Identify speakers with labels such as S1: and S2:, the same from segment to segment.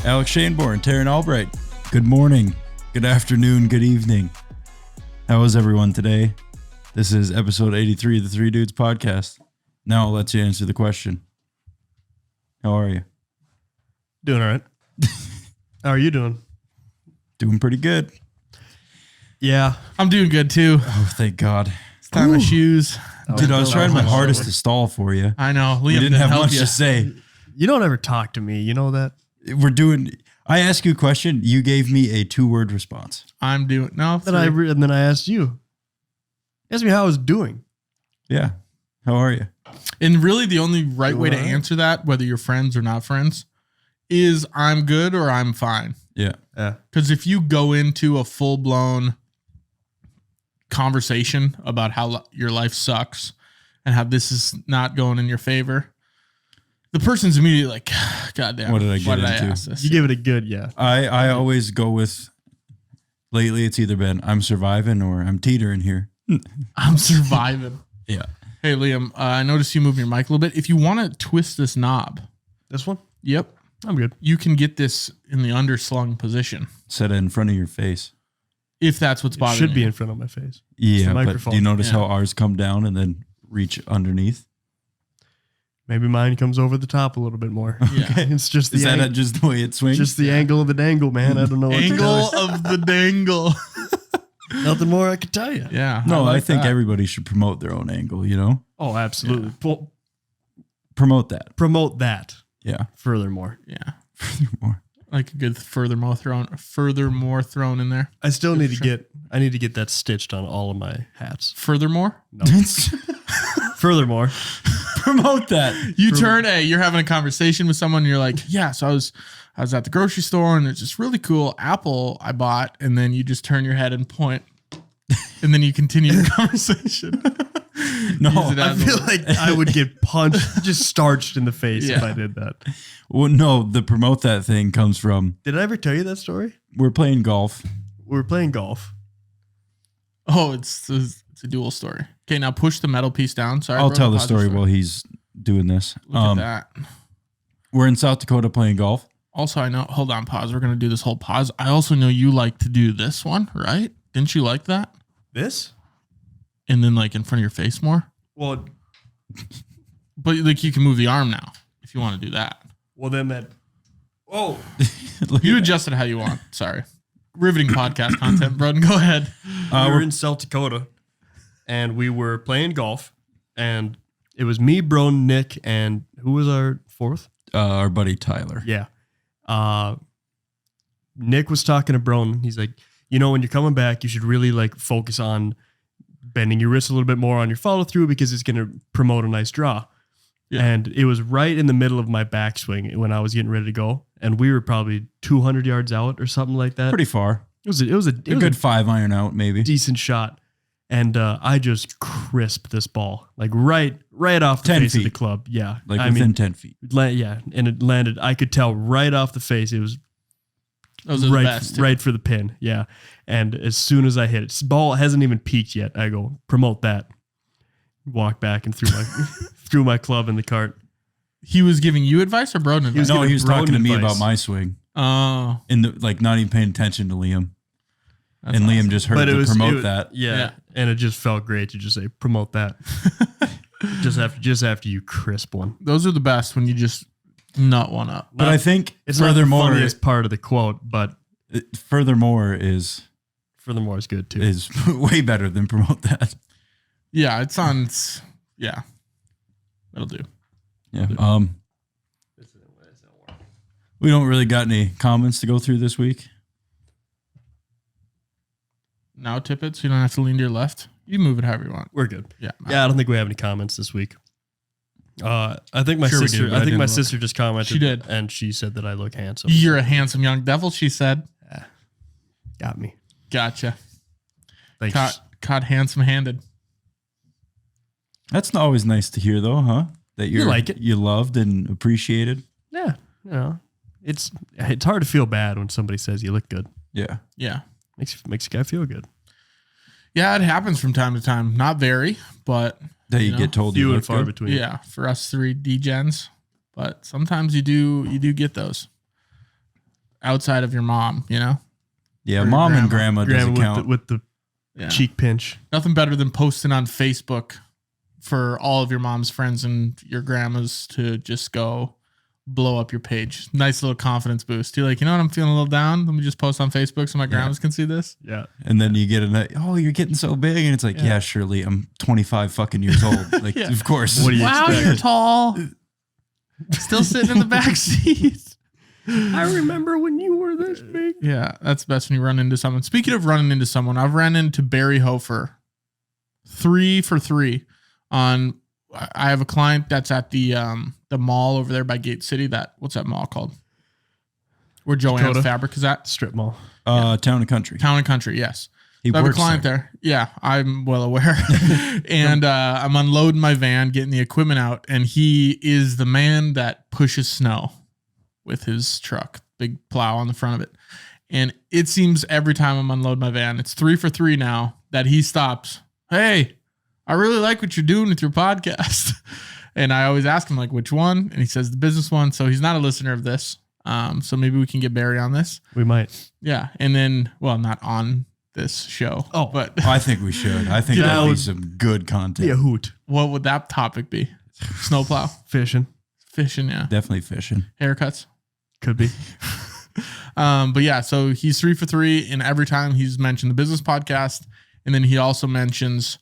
S1: Alex Shaneborn, Taryn Albright. Good morning, good afternoon, good evening. How is everyone today? This is episode 83 of the Three Dudes podcast. Now I'll let you answer the question. How are you?
S2: Doing all right. How are you doing?
S1: Doing pretty good.
S2: Yeah.
S3: I'm doing good too.
S1: Oh, thank God.
S3: It's time my shoes.
S1: Dude, I was trying my hardest to stall for you.
S3: I know. Liam
S1: We didn't have
S3: help
S1: much
S3: you.
S1: to say.
S2: You don't ever talk to me. You know that?
S1: I asked you a question. You gave me a 2-word response.
S3: I'm doing no.
S2: And then I asked you. Ask me how I was doing.
S1: Yeah. How are you?
S3: And really, the only right way to
S2: Alright.
S3: answer that, whether you're friends or not friends, is I'm good or I'm fine.
S1: Yeah.
S2: Yeah.
S3: Because if you go into a full blown conversation about how your life sucks and how this is not going in your favor, the person's immediately like, God damn,
S1: What did I get into?
S3: ask this?
S2: You give it a good yeah.
S1: I always go with, lately it's either been I'm surviving or I'm teetering here.
S3: I'm surviving.
S1: Yeah.
S3: Hey, Liam, I noticed you moving your mic a little bit. If you want to twist this knob,
S2: This one?
S3: yep,
S2: I'm good.
S3: you can get this in the underslung position
S1: Set it in front of your face.
S3: if that's what's
S2: It
S3: bothering
S2: should
S3: you.
S2: be in front of my face.
S1: Yeah,
S2: the
S1: but
S2: microphone.
S1: do you notice
S3: Yeah.
S1: how ours come down and then reach underneath?
S2: Maybe mine comes over the top a little bit more.
S3: Yeah.
S2: It's just the
S1: Is that
S2: ang-
S1: just the way it swings?
S2: just the angle of the dangle, man. I don't know what to
S3: Angle
S2: tell
S3: of the dangle.
S2: you. Nothing more I can tell you.
S3: Yeah.
S1: No, I
S3: like
S1: think
S3: that.
S1: everybody should promote their own angle, you know?
S2: Oh, absolutely. Well,
S1: Promote that.
S2: promote that.
S1: Yeah.
S2: Furthermore,
S3: Yeah.
S1: Furthermore.
S3: Like a good furthermore thrown in there.
S2: I still need to
S3: Sure.
S2: I need to get that stitched on all of my hats.
S3: Furthermore,
S2: No. Furthermore,
S1: Promote that.
S3: you're having a conversation with someone and you're like, yeah, so I was at the grocery store and there's this really cool apple I bought, and then you just turn your head and point and then you continue the conversation.
S1: No,
S3: Use it
S2: I
S3: as a-
S2: feel like I would get punched, just starched in the face if
S3: Yeah.
S2: I did that.
S1: Well, no, the promote that thing comes from
S2: Did I ever tell you that story?
S1: we're playing golf.
S2: We were playing golf.
S3: Oh, it's a dual story. Okay, now push the metal piece down. Sorry,
S1: I'll
S3: bro,
S1: tell the
S3: pause your
S1: story while he's doing this.
S3: Look at that.
S1: We're in South Dakota playing golf.
S3: Also, I know. Hold on, pause. We're gonna do this whole pause. I also know you like to do this one, right? Didn't you like that?
S2: This?
S3: And then like in front of your face more.
S2: Well,
S3: But like you can move the arm now if you want to do that.
S2: then that. Oh,
S1: Look
S3: You
S1: at
S3: adjust it how you want. Sorry. Riveting podcast content, Broden. Go ahead.
S2: we were in South Dakota, and we were playing golf, and it was me, Broden, Nick, and who was our fourth?
S1: our buddy Tyler.
S2: Yeah. Nick was talking to Broden. He's like, when you're coming back, you should really like focus on bending your wrist a little bit more on your follow through because it's going to promote a nice draw.
S3: Yeah.
S2: And it was right in the middle of my backswing when I was getting ready to go, and we were probably 200 yards out or something like that.
S1: Pretty far.
S2: It was a
S1: A good 5 iron out, maybe.
S2: decent shot, and I just crisped this ball like right off the
S1: 10
S2: face of
S1: feet.
S2: the club. Yeah,
S1: Like
S2: I
S1: within
S2: mean,
S1: 10 feet.
S2: yeah, and it landed. I could tell right off the face. It was
S3: Those are the
S2: right,
S3: best. too.
S2: right for the pin. Yeah, and as soon as I hit it, ball hasn't even peaked yet. I go promote that. Walk back and threw my threw my club in the cart.
S3: He was giving you advice or Broden advice?
S2: was
S1: No,
S2: giving
S1: he was talking to
S2: Broden
S1: me
S2: advice.
S1: about my swing.
S3: Oh.
S1: Not even paying attention to Liam.
S3: That's
S1: and
S3: awesome.
S1: Liam just heard to promote that.
S2: Yeah,
S3: Yeah.
S2: and it just felt great to just say promote that. just after you crisp one.
S3: Those are the best when you just nut one up.
S1: But I think
S2: It's not the
S1: furthermore,
S2: funniest part of the quote, but
S1: furthermore is
S2: furthermore is good too.
S1: way better than promote that.
S3: Yeah, it sounds. Yeah, that'll do.
S1: Yeah. We don't really got any comments to go through this week.
S3: Now tip it so you don't have to lean to your left. You move it however you want.
S2: We're good.
S3: Yeah.
S2: Yeah, I don't think we have any comments this week. I think my
S1: Sure we
S2: sister.
S1: did, but I
S2: I think
S1: didn't
S2: my
S1: look.
S2: sister just commented.
S3: She did.
S2: and she said that I look handsome.
S3: You're a handsome young devil, she said.
S2: Got me.
S3: Gotcha.
S2: Thanks.
S3: Caught handsome handed.
S1: That's not always nice to hear, though, huh? That you're
S2: like it.
S1: you loved and appreciated.
S2: Yeah, it's hard to feel bad when somebody says you look good.
S1: Yeah.
S3: Yeah.
S2: Makes a guy feel good.
S3: Yeah, it happens from time to time. Not very, but
S1: That you
S3: know,
S1: get told
S2: Few
S1: you
S2: and
S1: look
S2: far
S1: good.
S2: between.
S3: yeah, for us three degens. But sometimes you do get those. outside of your mom, you know?
S1: Yeah,
S3: Or
S1: mom and
S3: grandma.
S1: grandma doesn't count.
S2: with the
S3: Yeah.
S2: cheek pinch.
S3: Nothing better than posting on Facebook for all of your mom's friends and your grandmas to just go blow up your page. Nice little confidence boost. You're like, you know what? I'm feeling a little down. Let me just post on Facebook so my grandmas can see this.
S2: Yeah.
S1: And then you get you're getting so big. And it's like, yeah, Shirley, I'm 25 fucking years old. Like, of course.
S2: What do you
S3: Wow,
S2: expect?
S3: you're tall. Still sitting in the back seat.
S2: I remember when you were this big.
S3: Yeah, that's best when you run into someone. Speaking of running into someone, I've ran into Barry Hofer 3 for 3 on. I have a client that's at the mall over there by Gate City. What's that mall called? Where Joann's
S2: Dakota.
S3: Fabric is at?
S2: Strip mall.
S1: Town and country.
S3: Town and Country, yes.
S1: He
S3: So I have a
S1: works
S3: client there. Yeah, I'm well aware. And I'm unloading my van, getting the equipment out, and he is the man that pushes snow with his truck, big plow on the front of it. And it seems every time I'm unloading my van, it's 3 for 3 now that he stops. Hey, I really like what you're doing with your podcast. And I always ask him, like, which one? And he says the business one. So he's not a listener of this. So maybe we can get Barry on this.
S2: We might.
S3: Yeah. And then, well, not on this show.
S2: Oh.
S3: But
S1: I think we should. I think
S3: Yeah,
S1: that
S3: that
S1: would be
S2: would
S1: some good content.
S2: Be a hoot.
S3: what would that topic be? Snowplow,
S2: Fishing.
S3: fishing, yeah.
S1: Definitely fishing.
S3: Haircuts.
S2: Could be.
S3: But yeah, so he's 3 for 3, and every time he's mentioned the business podcast, and then he also mentions,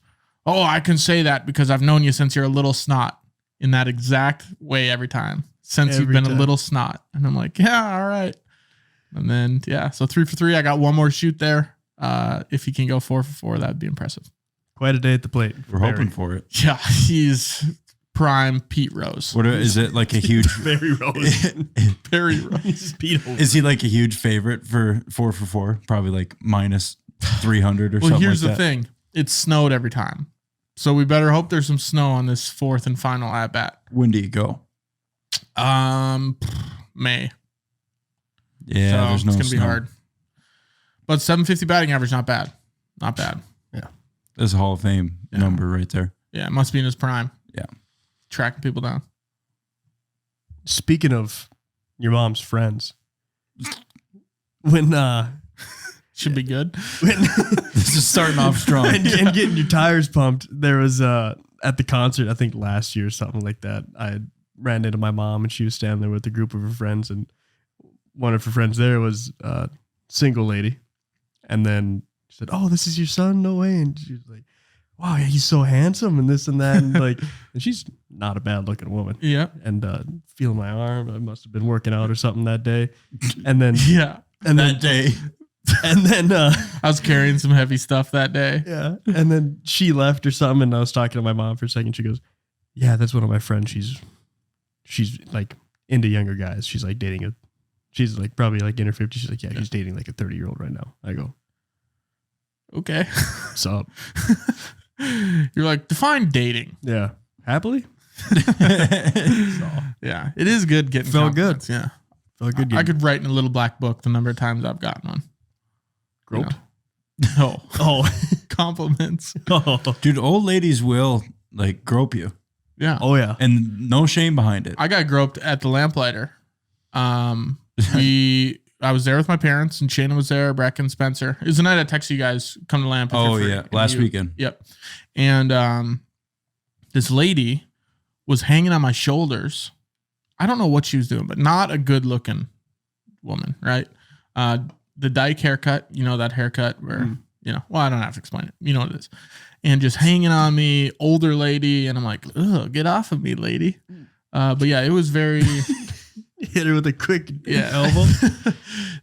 S3: oh, I can say that because I've known you since you're a little snot, in that exact way every time, since you've
S2: Every
S3: been a
S2: time.
S3: little snot. And I'm like, yeah, all right. And then, yeah, so 3 for 3. I got one more shoot there. If he can go 4 for 4, that'd be impressive.
S2: Quite a day at the plate.
S1: We're hoping for it.
S3: Yeah, he's prime Pete Rose.
S1: What is it like a huge?
S2: Very Rose.
S3: Barry Rose.
S2: Speedo.
S1: Is he like a huge favorite for 4 for 4? Probably like minus 300 or
S3: Well,
S1: something.
S3: here's
S1: like
S3: the
S1: that.
S3: thing. It snowed every time. So we better hope there's some snow on this 4th and final at bat.
S1: When do you go?
S3: May.
S1: Yeah,
S3: So
S1: there's no
S3: it's gonna
S1: snow.
S3: be hard. But 750 batting average, not bad. Not bad.
S1: That's a Hall of Fame number right there.
S3: Yeah, it must be in his prime.
S1: Yeah.
S3: Tracking people down.
S2: Speaking of your mom's friends, when
S3: Should be good.
S1: This is starting off strong.
S2: and getting your tires pumped, there was at the concert, I think last year or something like that, I had ran into my mom and she was standing there with a group of her friends, and one of her friends there was a single lady. And then she said, "Oh, this is your son? No way." And she was like, "Wow, yeah, he's so handsome," and this and that. And like, and she's not a bad looking woman.
S3: Yeah.
S2: And feeling my arm, I must have been working out or something that day. And then,
S3: Yeah.
S2: and then,
S1: day.
S2: and then,
S3: I was carrying some heavy stuff that day.
S2: yeah. And then she left or something. And I was talking to my mom for a second. She goes, "Yeah, that's one of my friends. She's like into younger guys. She's like she's like probably like in her 50s. She's like, yeah, he's dating like a 30-year-old right now." I go,
S3: Okay.
S2: "What's up?"
S3: You're like, define dating.
S2: Yeah. Happily?
S3: Yeah. It is good getting
S2: Felt good.
S3: compliments. Yeah.
S2: Felt good.
S3: I could write in a little black book the number of times I've gotten one.
S2: Groped?
S3: No.
S2: Oh.
S3: Compliments.
S2: Oh.
S1: Dude, old ladies will like grope you,
S3: Yeah.
S2: Oh, yeah.
S1: and no shame behind it.
S3: I got groped at the Lamplighter. I was there with my parents, and Shayna was there, Breck and Spencer. It was the night I texted you guys, come to Lamp. if
S1: Oh,
S3: you're free.
S1: yeah.
S3: And
S1: Last weekend.
S3: Yep. And this lady was hanging on my shoulders. I don't know what she was doing, but not a good looking woman, right? The dyke haircut, you know, that haircut where, well, I don't have to explain it. You know what it is. And just hanging on me, older lady. And I'm like, ugh, get off of me, lady. But yeah, it was very...
S2: Hit her with a quick
S3: elbow.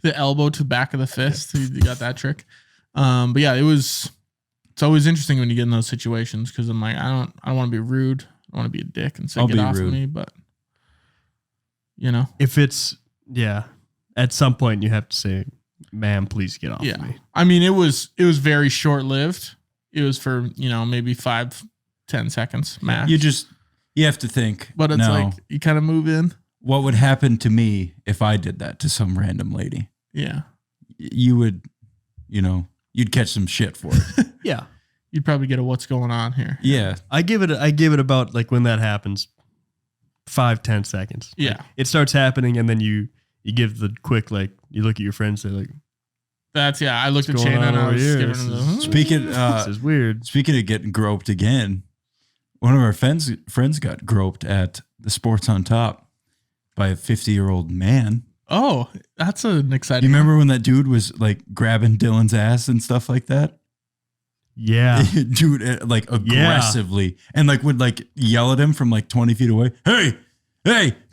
S3: The elbow to back of the fist. You got that trick. But yeah, it's always interesting when you get in those situations, because I'm like, I don't want to be rude. I want to be a dick and say,
S1: I'll
S3: get
S1: be
S3: off
S1: rude.
S3: of me. But
S2: If it's, at some point you have to say, "Ma'am, please get off
S3: yeah.
S2: of me."
S3: I mean, it was very short lived. It was for, maybe 5-10 seconds max.
S1: You have to think.
S3: But it's
S1: now,
S3: like, you kind of move in.
S1: what would happen to me if I did that to some random lady?
S3: Yeah.
S1: You would, you'd catch some shit for it.
S2: Yeah.
S3: You'd probably get a what's going on here.
S1: Yeah.
S2: I give it about, like, when that happens, 5-10 seconds.
S3: Yeah.
S2: Like, it starts happening, and then you you give the quick, like, you look at your friends, they're like,
S3: I looked at
S2: What's going
S3: Shayna and
S2: on
S3: I
S2: over
S3: was
S2: here?
S3: giving him the.
S1: Speaking
S2: this is weird.
S1: speaking of getting groped again, one of our friends got groped at the Sports on Top by a 50-year-old man.
S3: Oh, that's an exciting.
S1: You remember when that dude was like grabbing Dylan's ass and stuff like that?
S2: Yeah.
S1: Dude, like aggressively, and like would like yell at him from like 20 feet away. Hey,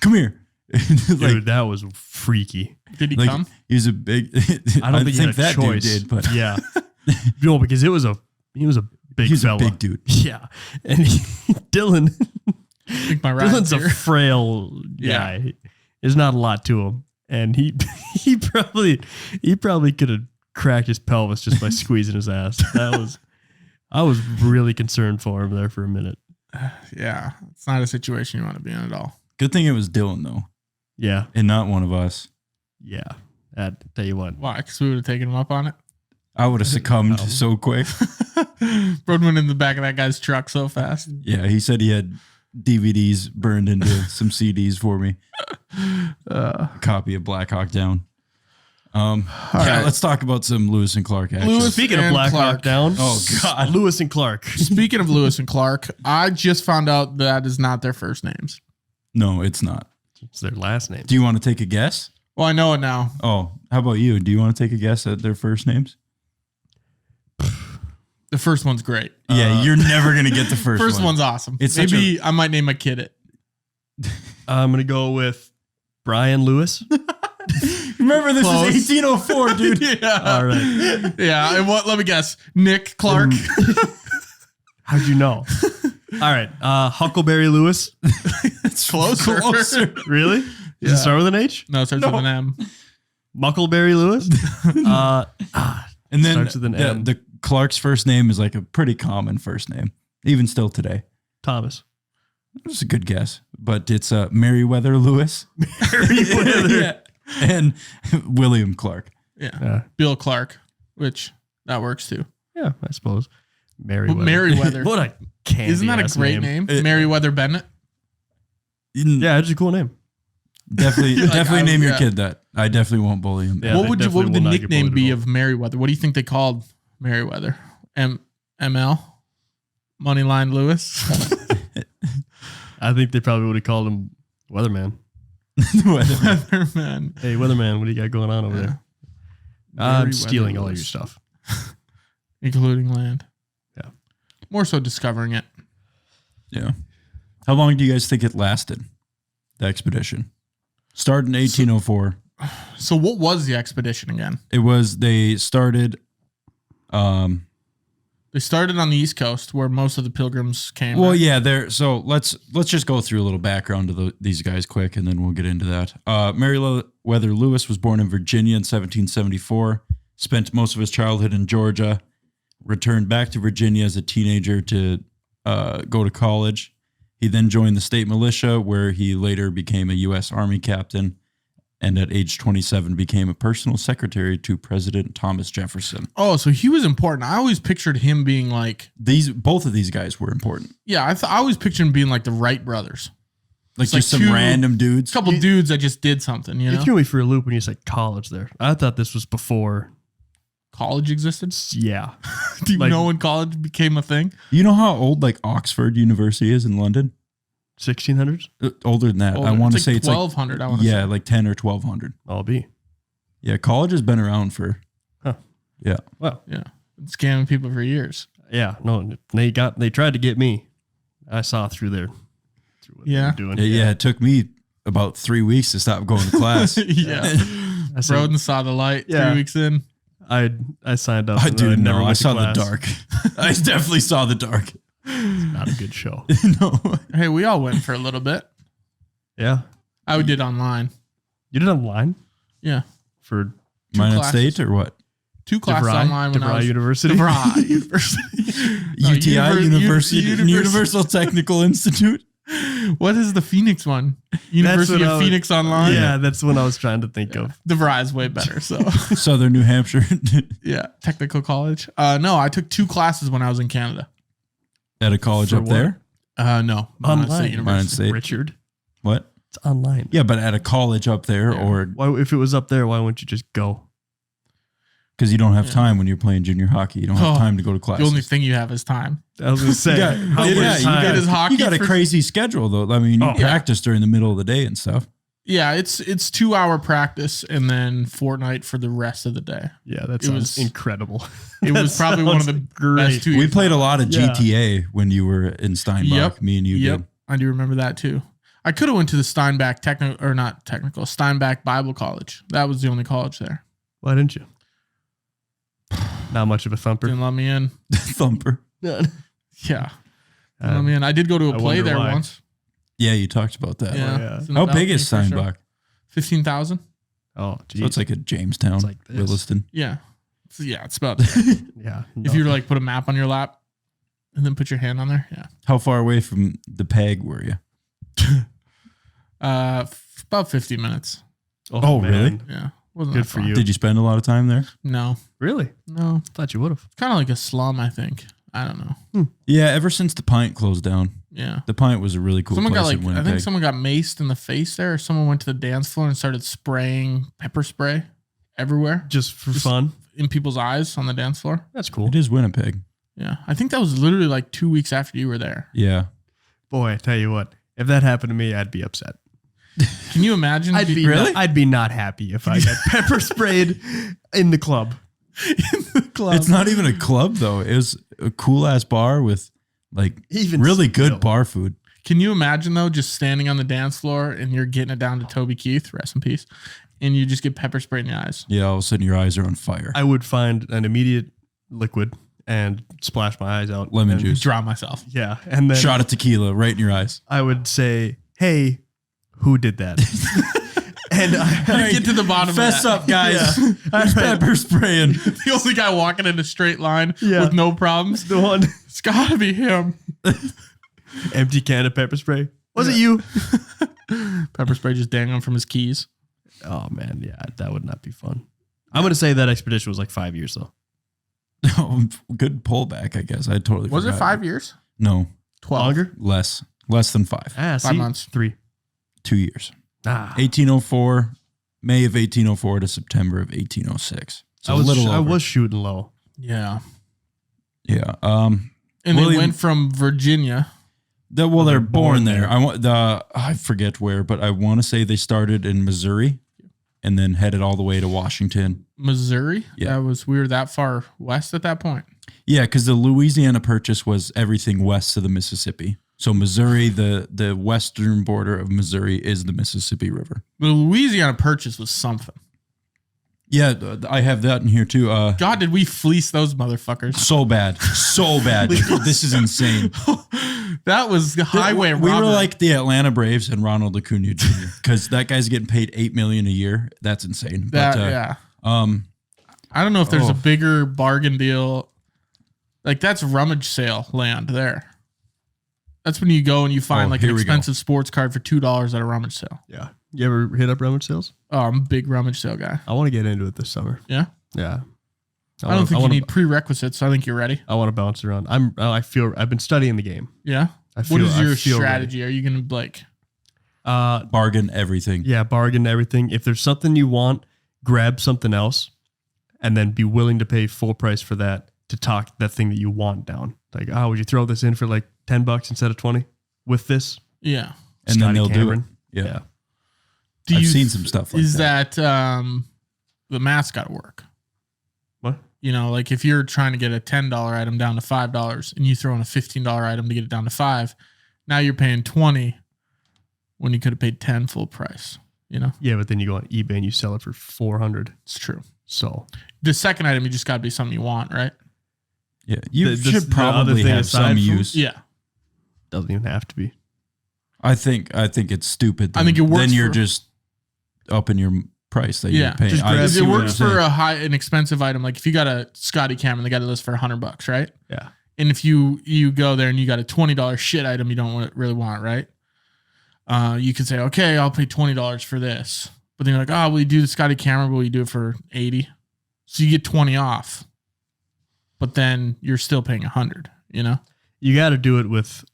S1: come here.
S2: Dude,
S1: Like,
S2: that was freaky.
S3: Did he
S1: like
S3: come?
S1: he was a big.
S2: I don't think he had a
S1: that
S2: choice.
S1: dude did, but
S2: yeah. No, because he was a big
S1: he's
S2: fella.
S1: a big dude.
S2: Yeah. And Dylan,
S3: I think my ride's
S2: Dylan's a
S3: here.
S2: frail guy. There's not a lot to him. And he probably could have cracked his pelvis just by squeezing his ass. I was really concerned for him there for a minute.
S3: Yeah, it's not a situation you want to be in at all.
S1: Good thing it was Dylan though,
S2: Yeah.
S1: and not one of us.
S2: Yeah. I'd tell you what.
S3: Why? Because we would have taken him up on it.
S1: I would have succumbed so quick.
S3: Broden went in the back of that guy's truck so fast.
S1: Yeah, he said he had DVDs burned into some CDs for me. A copy of Black Hawk Down.
S3: right.
S1: Let's talk about some Lewis and Clark action.
S3: Lewis-
S2: Speaking of
S3: and
S2: Black
S3: Clark.
S2: Hawk Down.
S1: Oh, God.
S2: Lewis and Clark.
S3: Speaking of Lewis and Clark, I just found out that is not their first names.
S1: No, it's not.
S2: It's their last name.
S1: Do you want to take a guess?
S3: Well, I know it now.
S1: Oh, how about you? Do you want to take a guess at their first names?
S3: The first one's great.
S1: Yeah, you're never going to get the first,
S3: First
S1: one.
S3: one's awesome.
S1: It's such
S3: Maybe I might name my kid it.
S2: I'm going to go with Brian Lewis.
S1: Remember, this
S3: Close.
S1: is 1804, dude.
S3: Yeah.
S2: All right.
S3: Yeah. And what? Let me guess. Nick Clark.
S2: How'd you know? All right. Huckleberry Lewis.
S3: It's closer.
S2: Really? Does
S3: Yeah.
S2: it start with an H?
S3: No, it starts with an M.
S2: Muckleberry Lewis?
S1: And then
S2: Starts with an M.
S1: the Clark's first name is like a pretty common first name, even still today.
S2: Thomas.
S1: It's a good guess, but it's Meriwether Lewis.
S2: Meriwether.
S1: Yeah. And William Clark.
S3: Yeah. Bill Clark, which that works too.
S2: Yeah, I suppose. Meriwether.
S3: Meriwether.
S2: What a candy.
S3: Isn't that a great name? Meriwether Bennett.
S2: Yeah, it's a cool name.
S1: Definitely name your
S3: yeah.
S1: kid that. I definitely won't bully him.
S2: Yeah.
S3: what
S2: they
S3: would the
S2: definitely will not get
S3: nickname
S2: bullied
S3: be
S2: at all.
S3: of Meriwether? What do you think they called Meriwether? ML? Moneyline Lewis?
S2: I think they probably would have called him Weatherman.
S3: Weatherman.
S2: Hey, Weatherman, what do you got going on over there? I'm
S3: Meriwether
S2: stealing all your
S3: Lewis.
S2: stuff.
S3: Including land.
S2: Yeah.
S3: More so discovering it.
S1: Yeah. How long do you guys think it lasted? The expedition started in 1804.
S3: So what was the expedition again?
S1: They started.
S3: They started on the East Coast where most of the pilgrims came.
S1: Well,
S3: right?
S1: yeah, there. So let's just go through a little background to these guys quick, and then we'll get into that. Meriwether Lewis was born in Virginia in 1774. Spent most of his childhood in Georgia. Returned back to Virginia as a teenager to go to college. He then joined the state militia, where he later became a U.S. Army captain, and at age 27 became a personal secretary to President Thomas Jefferson.
S3: Oh, so he was important. I always pictured him being like,
S1: Both of these guys were important.
S3: yeah, I always pictured him being like the Wright brothers.
S1: Like
S3: It's
S1: just
S3: like
S1: some
S3: two-
S1: random dudes.
S3: A couple dudes that just did something, you
S2: You
S3: know?
S2: threw me for a loop when you said college there. I thought this was before.
S3: College existed?
S2: Yeah.
S3: Do you
S2: Like-
S3: know when college became a thing?
S1: You know how old like Oxford University is in London?
S2: 1600s?
S1: Older than that.
S3: Older.
S1: I want to
S3: It's
S1: say
S3: like
S1: it's like
S3: 1200. I want to
S1: yeah,
S3: say.
S1: like 10 or 1200.
S2: I'll be.
S1: Yeah, college has been around for.
S2: Huh.
S1: Yeah.
S2: Well,
S3: Yeah. Been scamming people for years.
S2: yeah. No, they tried to get me. I saw through what
S3: Yeah.
S2: they were doing.
S1: Yeah, it took me about 3 weeks to stop going to class.
S3: Yeah.
S2: I said,
S3: Broden saw the light
S2: Yeah.
S3: 3 weeks in.
S2: I signed up.
S1: I
S2: and
S1: do
S2: never
S1: know. I
S2: went to
S1: saw the
S2: class.
S1: dark. I definitely saw the dark.
S2: Not a good show.
S1: No.
S3: Hey, we all went for a little bit.
S2: Yeah.
S3: I did online.
S2: You did online
S3: Yeah.
S2: for
S1: Mine at
S3: classes.
S1: State or what?
S3: 2 classes online when I
S2: DeVry
S3: was
S2: University.
S3: DeVry University. No,
S1: UTI,
S3: University.
S1: Universal Technical Institute.
S3: What is the Phoenix one? University
S2: what I
S3: of
S2: was-
S3: Phoenix Online.
S2: Yeah, that's what I was trying to think of.
S3: DeVry is way better. So
S1: Southern New Hampshire.
S3: yeah, technical college. No, I took 2 classes when I was in Canada.
S1: At a college
S2: For
S1: up
S2: what?
S1: there.
S3: No, Montana State
S2: Online.
S3: University.
S1: Mine at State.
S2: Richard.
S1: What?
S2: It's online.
S1: Yeah, but at a college up there, or
S2: Why, if it was up there, why wouldn't you just go?
S1: because you don't have time when you're playing junior hockey. You don't have time to go to class.
S3: The only thing you have is time.
S2: I was gonna say,
S1: you got a crazy schedule though. I mean, you practice during the middle of the day and stuff.
S3: Yeah, it's 2-hour practice and then fortnight for the rest of the day.
S2: Yeah, that sounds incredible.
S3: It was probably one of the best 2 years.
S1: We played a lot of GTA when you were in Steinbach.
S3: Yep.
S1: Me and you did.
S3: I do remember that too. I could have went to the Steinbach Steinbach Bible College. That was the only college there.
S2: Why didn't you? Not much of a thumper.
S3: Didn't let me in.
S1: Thumper.
S3: Yeah. Didn't let me in. I did go to a play there once.
S1: Yeah, you talked about that.
S3: Yeah.
S1: How big is Steinbach?
S3: 15,000.
S2: Oh, geez.
S1: So it's like a Jamestown,
S2: It's like this.
S1: Williston.
S3: Yeah. It's about there.
S2: Yeah.
S3: If you were like put a map on your lap and then put your hand on there. Yeah.
S1: How far away from the PEG were you?
S3: About 50 minutes.
S1: Oh, really?
S3: Yeah. Wasn't
S2: Good
S3: that
S2: for
S3: far.
S2: you.
S1: Did you spend a lot of time there?
S3: No.
S2: Really?
S3: No.
S2: Thought you would have.
S3: Kind of like a slum, I think. I don't know.
S1: Yeah, ever since the Pint closed down.
S3: Yeah.
S1: The Pint was a really cool
S3: Someone
S1: place
S3: got
S1: in Winnipeg.
S3: I think someone got maced in the face there. Or someone went to the dance floor and started spraying pepper spray everywhere.
S2: Just for fun.
S3: In people's eyes on the dance floor.
S2: That's cool.
S1: It is Winnipeg.
S3: Yeah. I think that was literally like 2 weeks after you were there.
S1: Yeah.
S2: Boy, I tell you what, if that happened to me, I'd be upset.
S3: Can you imagine?
S2: I'd be not happy if I got pepper sprayed in the club.
S1: It's not even a club though. It was a cool ass bar with like
S2: Even
S1: really
S2: still.
S1: good bar food.
S3: Can you imagine though, just standing on the dance floor and you're getting it down to Toby Keith, rest in peace, and you just get pepper spray in the eyes?
S1: Yeah, all of a sudden your eyes are on fire.
S2: I would find an immediate liquid and splash my eyes out.
S1: Lemon
S2: and-
S1: juice.
S3: Drown myself.
S2: Yeah. And then
S1: Shot of tequila right in your eyes.
S2: I would say, hey, who did that? And I
S3: Get to the bottom
S1: Fess
S3: of that.
S1: up, guys.
S2: Yeah.
S1: There's pepper spraying.
S3: The only guy walking in a straight line
S2: Yeah.
S3: with no problems.
S2: the one
S3: It's gotta be him.
S2: empty can of pepper spray. Was it you?
S3: Pepper spray just dangling from his keys.
S2: Oh man, yeah, that would not be fun. I'm gonna say that expedition was like 5 years though.
S1: Oh, good pullback, I guess. I totally
S3: Was it
S1: forgot.
S3: 5 years?
S1: No,
S3: 12.
S2: Longer?
S1: less than 5.
S3: 5 months.
S2: 3.
S1: 2 years. 1804, May of 1804 to September of 1806. So
S2: I was shooting low.
S3: Yeah.
S1: Yeah.
S3: And they went from Virginia.
S1: They're born there. I forget where, but I want to say they started in Missouri and then headed all the way to Washington.
S3: Missouri?
S1: Yeah.
S3: We were that far west at that point.
S1: Yeah, because the Louisiana Purchase was everything west of the Mississippi. So Missouri, the western border of Missouri is the Mississippi River.
S3: The Louisiana Purchase was something.
S1: Yeah, I have that in here too.
S3: God, did we fleece those motherfuckers?
S1: So bad. So bad. This is insane.
S3: That was the highway
S1: We
S3: robbery.
S1: were like the Atlanta Braves and Ronald Acuna Jr. because that guy's getting paid $8 million a year. That's insane.
S3: Yeah. I don't know if there's a bigger bargain deal. Like that's rummage sale land there. That's when you go and you find like an expensive sports card for $2 at a rummage sale.
S2: Yeah. You ever hit up rummage sales?
S3: Oh, I'm a big rummage sale guy.
S2: I want to get into it this summer.
S3: Yeah.
S2: Yeah.
S3: I don't think you need prerequisites. So I think you're ready.
S2: I want to bounce around. I've been studying the game.
S3: Yeah. What is your strategy? Are you going to like
S1: bargain everything?
S2: Yeah, bargain everything. If there's something you want, grab something else, and then be willing to pay full price for that to talk that thing that you want down. Like, would you throw this in for like $10 instead of 20 with this?
S3: Yeah.
S1: And then they'll
S2: Cameron.
S1: do it. Yeah.
S3: I've
S1: seen some stuff like that.
S3: Is that the math's got to work?
S2: What?
S3: You know, like if you're trying to get a $10 item down to $5 and you throw in a $15 item to get it down to $5, now you're paying $20 when you could have paid $10 full price, you know?
S2: Yeah, but then you go on eBay and you sell it for $400.
S3: It's true.
S2: So
S3: The second item, you just got to be something you want, right?
S1: Yeah. You
S2: The-
S1: should
S2: the
S1: probably
S2: other thing
S1: have
S2: aside
S1: some
S2: from-
S1: use.
S3: Yeah.
S2: doesn't even have to be.
S1: I think it's stupid.
S3: I think it works
S1: Then you're
S3: for-
S1: just upping your price that you're paying.
S2: Just
S1: I
S2: grab
S1: see
S3: It
S1: what
S3: works
S1: you're
S3: for
S1: saying.
S3: an expensive item. Like if you got a Scotty Cameron, they got it listed for $100, right?
S2: Yeah.
S3: And if you go there and you got a $20 shit item you don't really want, right? You could say, okay, I'll pay $20 for this. But then you're like, oh, will you do the Scotty Cameron? Will you do it for $80? So you get 20 off. But then you're still paying $100, you know?
S2: You got to do it with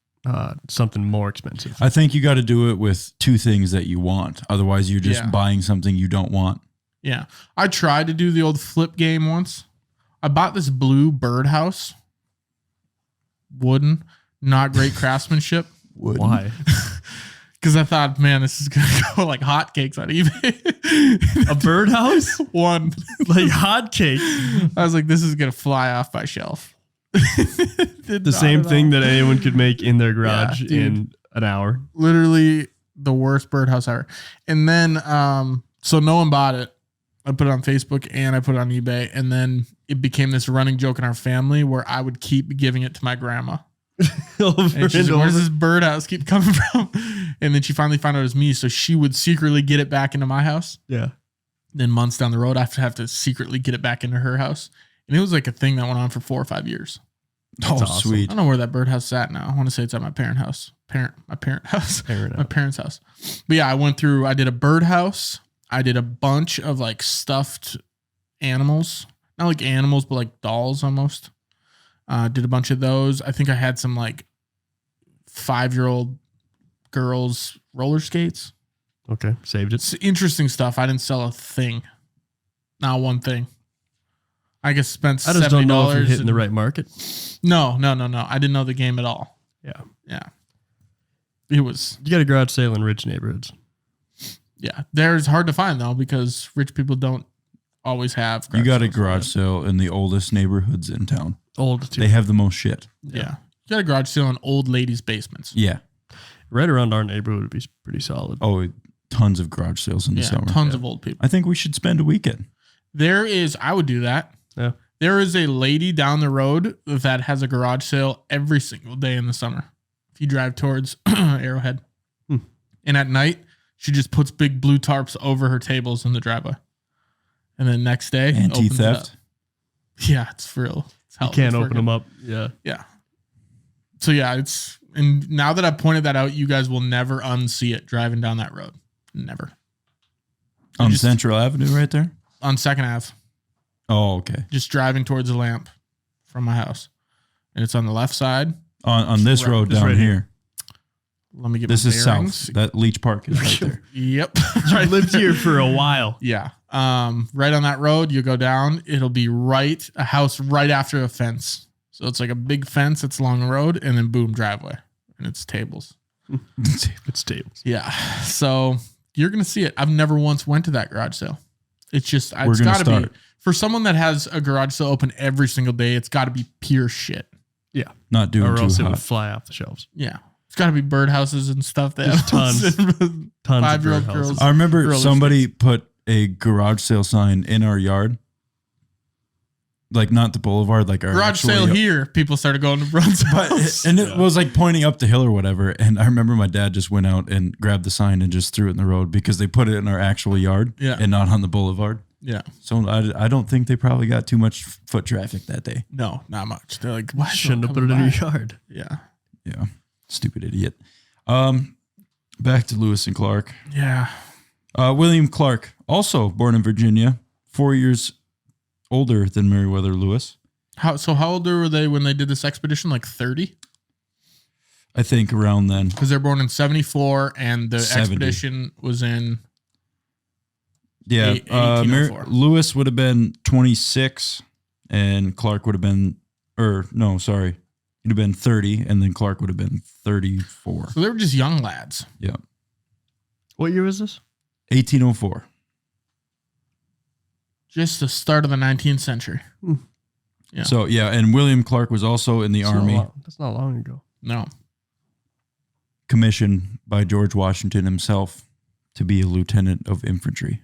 S2: something more expensive.
S1: I think you got to do it with two things that you want. Otherwise, you're just
S3: Yeah.
S1: buying something you don't want.
S3: Yeah. I tried to do the old flip game once. I bought this blue birdhouse. Wooden. Not great craftsmanship.
S2: Why?
S3: Because I thought, man, this is going to go like hotcakes on eBay.
S2: A birdhouse?
S3: One.
S2: Like hotcake.
S3: I was like, this is going to fly off my shelf.
S2: The same thing that anyone could make in their garage
S3: Yeah, dude.
S2: in an hour.
S3: Literally the worst birdhouse ever. And then, so no one bought it. I put it on Facebook and I put it on eBay. And then it became this running joke in our family where I would keep giving it to my grandma.
S2: Over
S3: And she's
S2: and
S3: like, where's
S2: over.
S3: this birdhouse keep coming from? And then she finally found out it was me. So she would secretly get it back into my house.
S2: Yeah.
S3: Then months down the road, I have to secretly get it back into her house. And it was like a thing that went on for 4 or 5 years.
S1: Oh,
S2: awesome.
S1: sweet.
S3: I don't know where that birdhouse is at now. I want to say it's at my parent house. My parent house.
S2: Parent
S3: My parents' house. But yeah, I did a birdhouse. I did a bunch of like stuffed animals. Not like animals, but like dolls almost. Did a bunch of those. I think I had some like 5-year-old girls roller skates.
S2: Okay. Saved it.
S3: It's interesting stuff. I didn't sell a thing. Not one thing. I guess spent
S2: I just
S3: $70.
S2: don't know if you're hitting the right market.
S3: No. I didn't know the game at all.
S2: Yeah.
S3: Yeah. It was,
S2: You got a garage sale in rich neighborhoods.
S3: yeah. There's hard to find though because rich people don't always have.
S1: You got a
S3: sales.
S1: garage sale in the oldest neighborhoods in town.
S2: Old too.
S1: They have the most shit.
S3: Yeah. You got a garage sale in old ladies' basements.
S1: Yeah.
S2: Right around our neighborhood would be pretty solid.
S1: Oh, tons of garage sales in the
S3: Yeah.
S1: summer.
S3: Tons of old people.
S1: I think we should spend a weekend.
S3: I would do that.
S2: Yeah.
S3: There is a lady down the road that has a garage sale every single day in the summer. If you drive towards Arrowhead.
S2: Hmm.
S3: And at night, she just puts big blue tarps over her tables in the driveway. And then next day, opens it up.
S1: Anti-theft.
S3: Yeah, it's for real. It's how
S2: You can't
S3: it's
S2: open
S3: working.
S2: them up. Yeah.
S3: Yeah. So yeah, and now that I've pointed that out, you guys will never unsee it driving down that road. Never.
S1: On
S3: just-
S1: Central Avenue right there?
S3: On 2nd Ave.
S1: Oh, okay.
S3: Just driving towards the lamp from my house. And it's on the left side.
S1: On this
S3: Right-
S1: road
S2: this
S1: down
S2: right
S1: here.
S3: Let me get
S1: This
S3: my
S1: is
S3: bearings.
S1: south. That Leech Park is right there.
S3: Yep.
S2: I lived here for a while.
S3: Yeah. Right on that road, you go down. It'll be a house right after a fence. So it's like a big fence that's along the road, and then boom, driveway, and it's tables.
S2: It's tables.
S3: Yeah. So you're gonna see it. I've never once went to that garage sale. It's just
S1: We're
S3: it's
S1: gonna
S3: got to be
S1: start.
S3: for someone that has a garage sale open every single day. It's got to be pure shit.
S2: Yeah.
S1: Not doing
S2: Or else
S1: too
S2: it would
S1: hot.
S2: fly off the shelves.
S3: Yeah. It's got to be birdhouses and stuff. That
S2: There's
S3: have
S2: tons. Tons
S3: 5-year-old
S2: of birdhouses.
S3: girls.
S1: I remember
S3: roller
S1: somebody put a garage sale sign in our yard. Like not the boulevard, like our
S3: Garage
S1: actual
S3: sale
S1: yard.
S3: here. People started going to Broden.
S1: But and it was like pointing up the hill or whatever. And I remember my dad just went out and grabbed the sign and just threw it in the road because they put it in our actual yard
S3: Yeah.
S1: and not on the boulevard.
S3: Yeah.
S1: So I don't think they probably got too much foot traffic that day.
S3: No, not much. They're like, why
S2: Shouldn't have put it in your yard.
S3: Yeah.
S1: Yeah. Stupid idiot. Back to Lewis and Clark.
S3: Yeah.
S1: William Clark, also born in Virginia, 4 years older than Meriwether Lewis.
S3: How old were they when they did this expedition? Like 30?
S1: I think around then.
S3: Because they're born in 74 and the
S1: 70.
S3: expedition was in
S1: Yeah.
S3: 1804.
S1: Lewis would have been 26 and Clark would have been, he'd have been 30 and then Clark would have been 34.
S3: so they were just young lads.
S1: Yeah.
S2: What year was this?
S1: 1804.
S3: Just the start of the 19th century. Yeah.
S1: So, yeah. And William Clark was also in the Army,
S2: That's not long ago.
S3: No.
S1: commissioned by George Washington himself to be a lieutenant of infantry.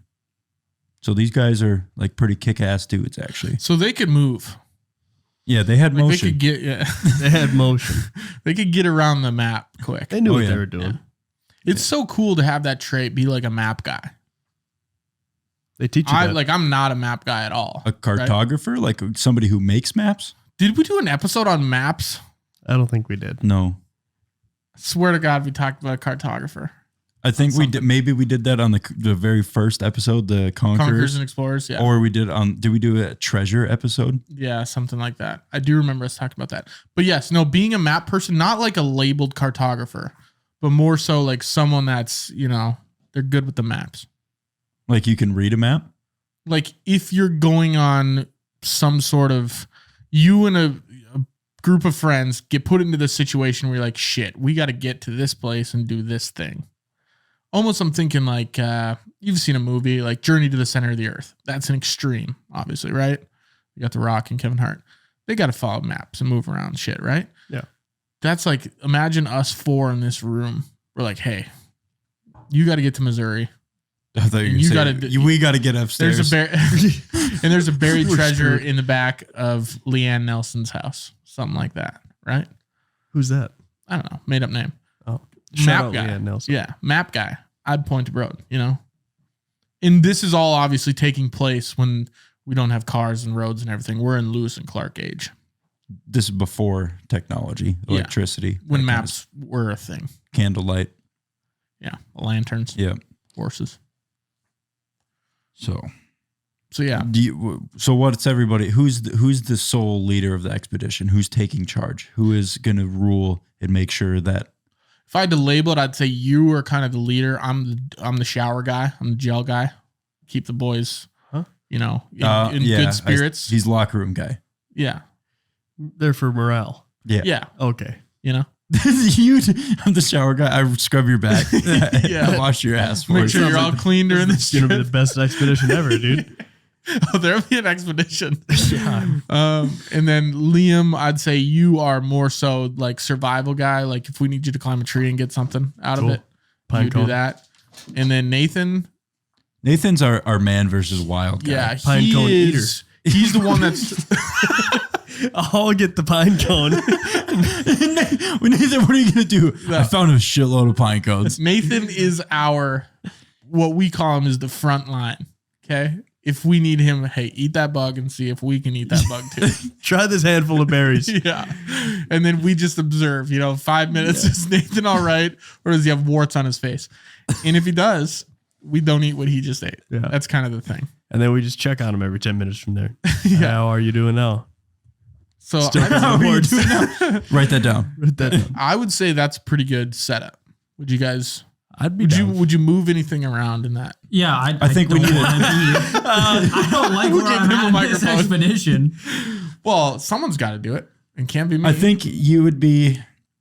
S1: So these guys are like pretty kick-ass dudes, actually.
S3: So they could move.
S1: Yeah, they had
S3: Like
S1: motion.
S3: they could get
S2: They had motion.
S3: they could get around the map quick.
S2: They knew
S1: Oh,
S2: what
S1: yeah.
S2: they were doing.
S3: It's so cool to have that trait, be like a map guy.
S2: They teach you that.
S3: I'm not a map guy at all.
S1: A cartographer, like somebody who makes maps?
S3: Did we do an episode on maps?
S2: I don't think we did.
S1: No.
S3: I swear to God, we talked about a cartographer.
S1: I think we did. Maybe we did that on the very first episode, the
S3: Conquerors and Explorers. Yeah.
S1: Or we did we do a treasure episode?
S3: Yeah, something like that. I do remember us talking about that. But yes, no, being a map person, not like a labeled cartographer, but more so like someone that's, they're good with the maps.
S1: Like you can read a map?
S3: Like if you're going on some sort of, you and a group of friends get put into this situation where you're like, shit, we got to get to this place and do this thing. Almost I'm thinking like, you've seen a movie like Journey to the Center of the Earth. That's an extreme, obviously, right? You got The Rock and Kevin Hart. They got to follow maps and move around shit, right?
S2: Yeah.
S3: That's like, imagine us four in this room. We're like, hey, you got to get to Missouri.
S1: I thought we got to get upstairs.
S3: There's a buried treasure in the back of Leanne Nelson's house. Something like that, right?
S2: Who's that?
S3: I don't know. Made up name.
S2: Oh,
S3: map guy.
S2: Leanne Nelson.
S3: Yeah, map guy. I'd point to Broden, And this is all obviously taking place when we don't have cars and roads and everything. We're in Lewis and Clark age.
S1: This is before technology, electricity.
S3: When maps were a thing.
S1: Candlelight.
S3: Yeah, lanterns.
S1: Yeah.
S3: Horses.
S1: So
S3: yeah.
S1: So what's everybody? Who's the sole leader of the expedition? Who's taking charge? Who is going to rule and make sure that?
S3: If I had to label it, I'd say you are kind of the leader. I'm the shower guy. I'm the gel guy. Keep the boys, in good spirits.
S1: He's locker room guy.
S3: Yeah.
S2: They're for morale.
S1: Yeah.
S3: Yeah.
S2: Okay.
S1: I'm the shower guy. I scrub your back. I wash your ass.
S3: Make sure you're all clean during this.
S2: It's gonna be the best expedition ever, dude.
S3: Oh, there'll be an expedition.
S2: Yeah.
S3: And then Liam, I'd say you are more so like survival guy. Like if we need you to climb a tree and get something out of it, you do that. And then
S1: Nathan's our man versus wild guy.
S3: Yeah,
S2: pine cone eater.
S3: He's the one that's.
S2: I'll get the pine cone.
S1: Nathan, what are you gonna do? No. I found a shitload of pine cones.
S3: Nathan is what we call him is the front line. Okay. If we need him, hey, eat that bug and see if we can eat that bug too.
S2: Try this handful of berries.
S3: Yeah. And then we just observe, 5 minutes. Is Nathan all right? Or does he have warts on his face? And if he does, we don't eat what he just ate. Yeah. That's kind of the thing.
S2: And then we just check on him every 10 minutes from there. Yeah. How are you doing now?
S3: So
S1: write that down.
S3: I would say that's a pretty good setup. Would you guys...
S2: Would
S3: you move anything around in that?
S4: Yeah,
S1: I think we need
S4: I don't like where I'm at this expedition.
S3: Well, someone's got to do it. It can't be me.
S1: I think you would be.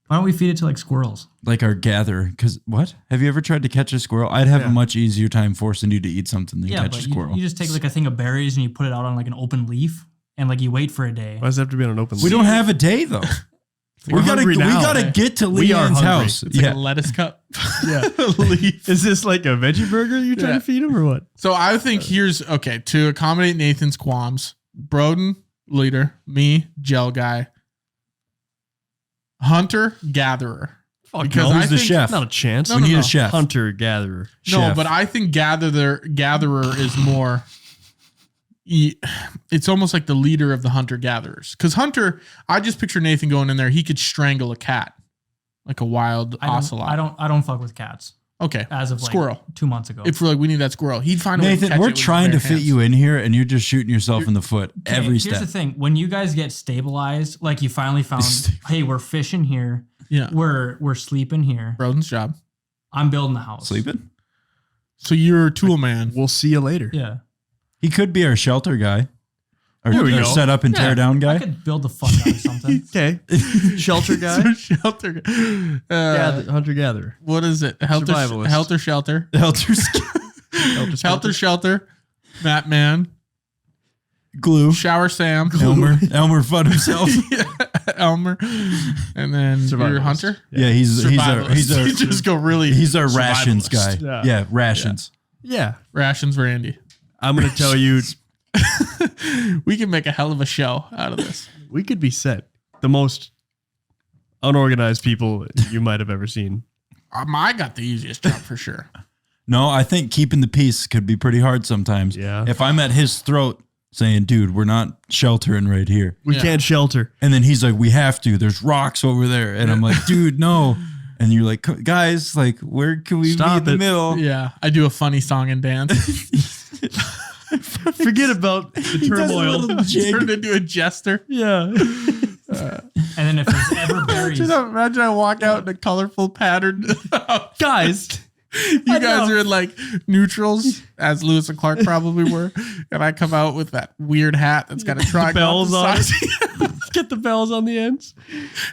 S4: Why don't we feed it to like squirrels?
S1: Like our gatherer. Because what? Have you ever tried to catch a squirrel? I'd have a much easier time forcing you to eat something than catch a squirrel.
S4: You just take like a thing of berries and you put it out on like an open leaf and like you wait for a day.
S2: Why does it have to be on an open leaf?
S1: We don't have a day though. We gotta get to Leanne's house.
S3: It's like a lettuce cup.
S2: Yeah. Is this like a veggie burger you're trying to feed him or what?
S3: So I think to accommodate Nathan's qualms, Broden, leader, me, gel guy, hunter, gatherer.
S1: Because who's the chef?
S2: Not a chance.
S1: We need a chef.
S2: Hunter, gatherer.
S3: No, but I think gatherer is more... It's almost like the leader of the hunter-gatherers. Because hunter, I just picture Nathan going in there. He could strangle a cat, like a wild ocelot.
S4: I don't fuck with cats.
S3: Okay,
S4: as of
S3: squirrel.
S4: Like 2 months ago.
S3: If we're like, we need that squirrel, he'd find a way to
S1: Nathan,
S3: catch
S1: we're
S3: it
S1: trying to fit you in here, and you're just shooting yourself in the foot every step.
S4: Here's the thing: when you guys get stabilized, like you finally found, hey, we're fishing here.
S3: Yeah,
S4: we're sleeping here.
S3: Broden's job.
S4: I'm building the house.
S1: Sleeping.
S3: So you're a tool man.
S2: We'll see you later.
S4: Yeah.
S1: He could be our shelter guy.
S2: Or
S1: set up and tear down guy.
S4: I could build the fuck out of something.
S2: Okay. Shelter guy.
S3: Shelter guy.
S2: Hunter-gatherer.
S3: What is it?
S2: Survivalist.
S3: Helter Shelter.
S1: Helter
S3: Shelter. Matt Man.
S1: Glue.
S3: Shower Sam.
S1: Elmer Fudd himself.
S3: Elmer. And then your Hunter.
S1: Yeah, he's our rations guy. Yeah, rations.
S2: Yeah.
S3: Rations Randy.
S2: I'm going to tell you...
S3: We can make a hell of a show out of this.
S2: We could be set. The most unorganized people you might have ever seen.
S3: I got the easiest job for sure.
S1: No, I think keeping the peace could be pretty hard sometimes.
S2: Yeah.
S1: If I'm at his throat saying, dude, we're not sheltering right here.
S2: We can't shelter.
S1: And then he's like, we have to. There's rocks over there. And I'm like, dude, no. and you're like, guys, like, where can we
S2: Stop
S1: be in the
S2: it.
S1: middle?
S3: Yeah, I do a funny song and dance.
S2: Forget about the turmoil.
S3: Turned into a jester.
S2: Yeah.
S4: And then if there's ever berries,
S3: Imagine I walk out in a colorful pattern.
S2: Guys,
S3: You guys are in like neutrals, as Lewis and Clark probably were, and I come out with that weird hat that's got a triangle
S2: bells on
S3: the
S2: it.
S3: side.
S2: Get the bells on the ends.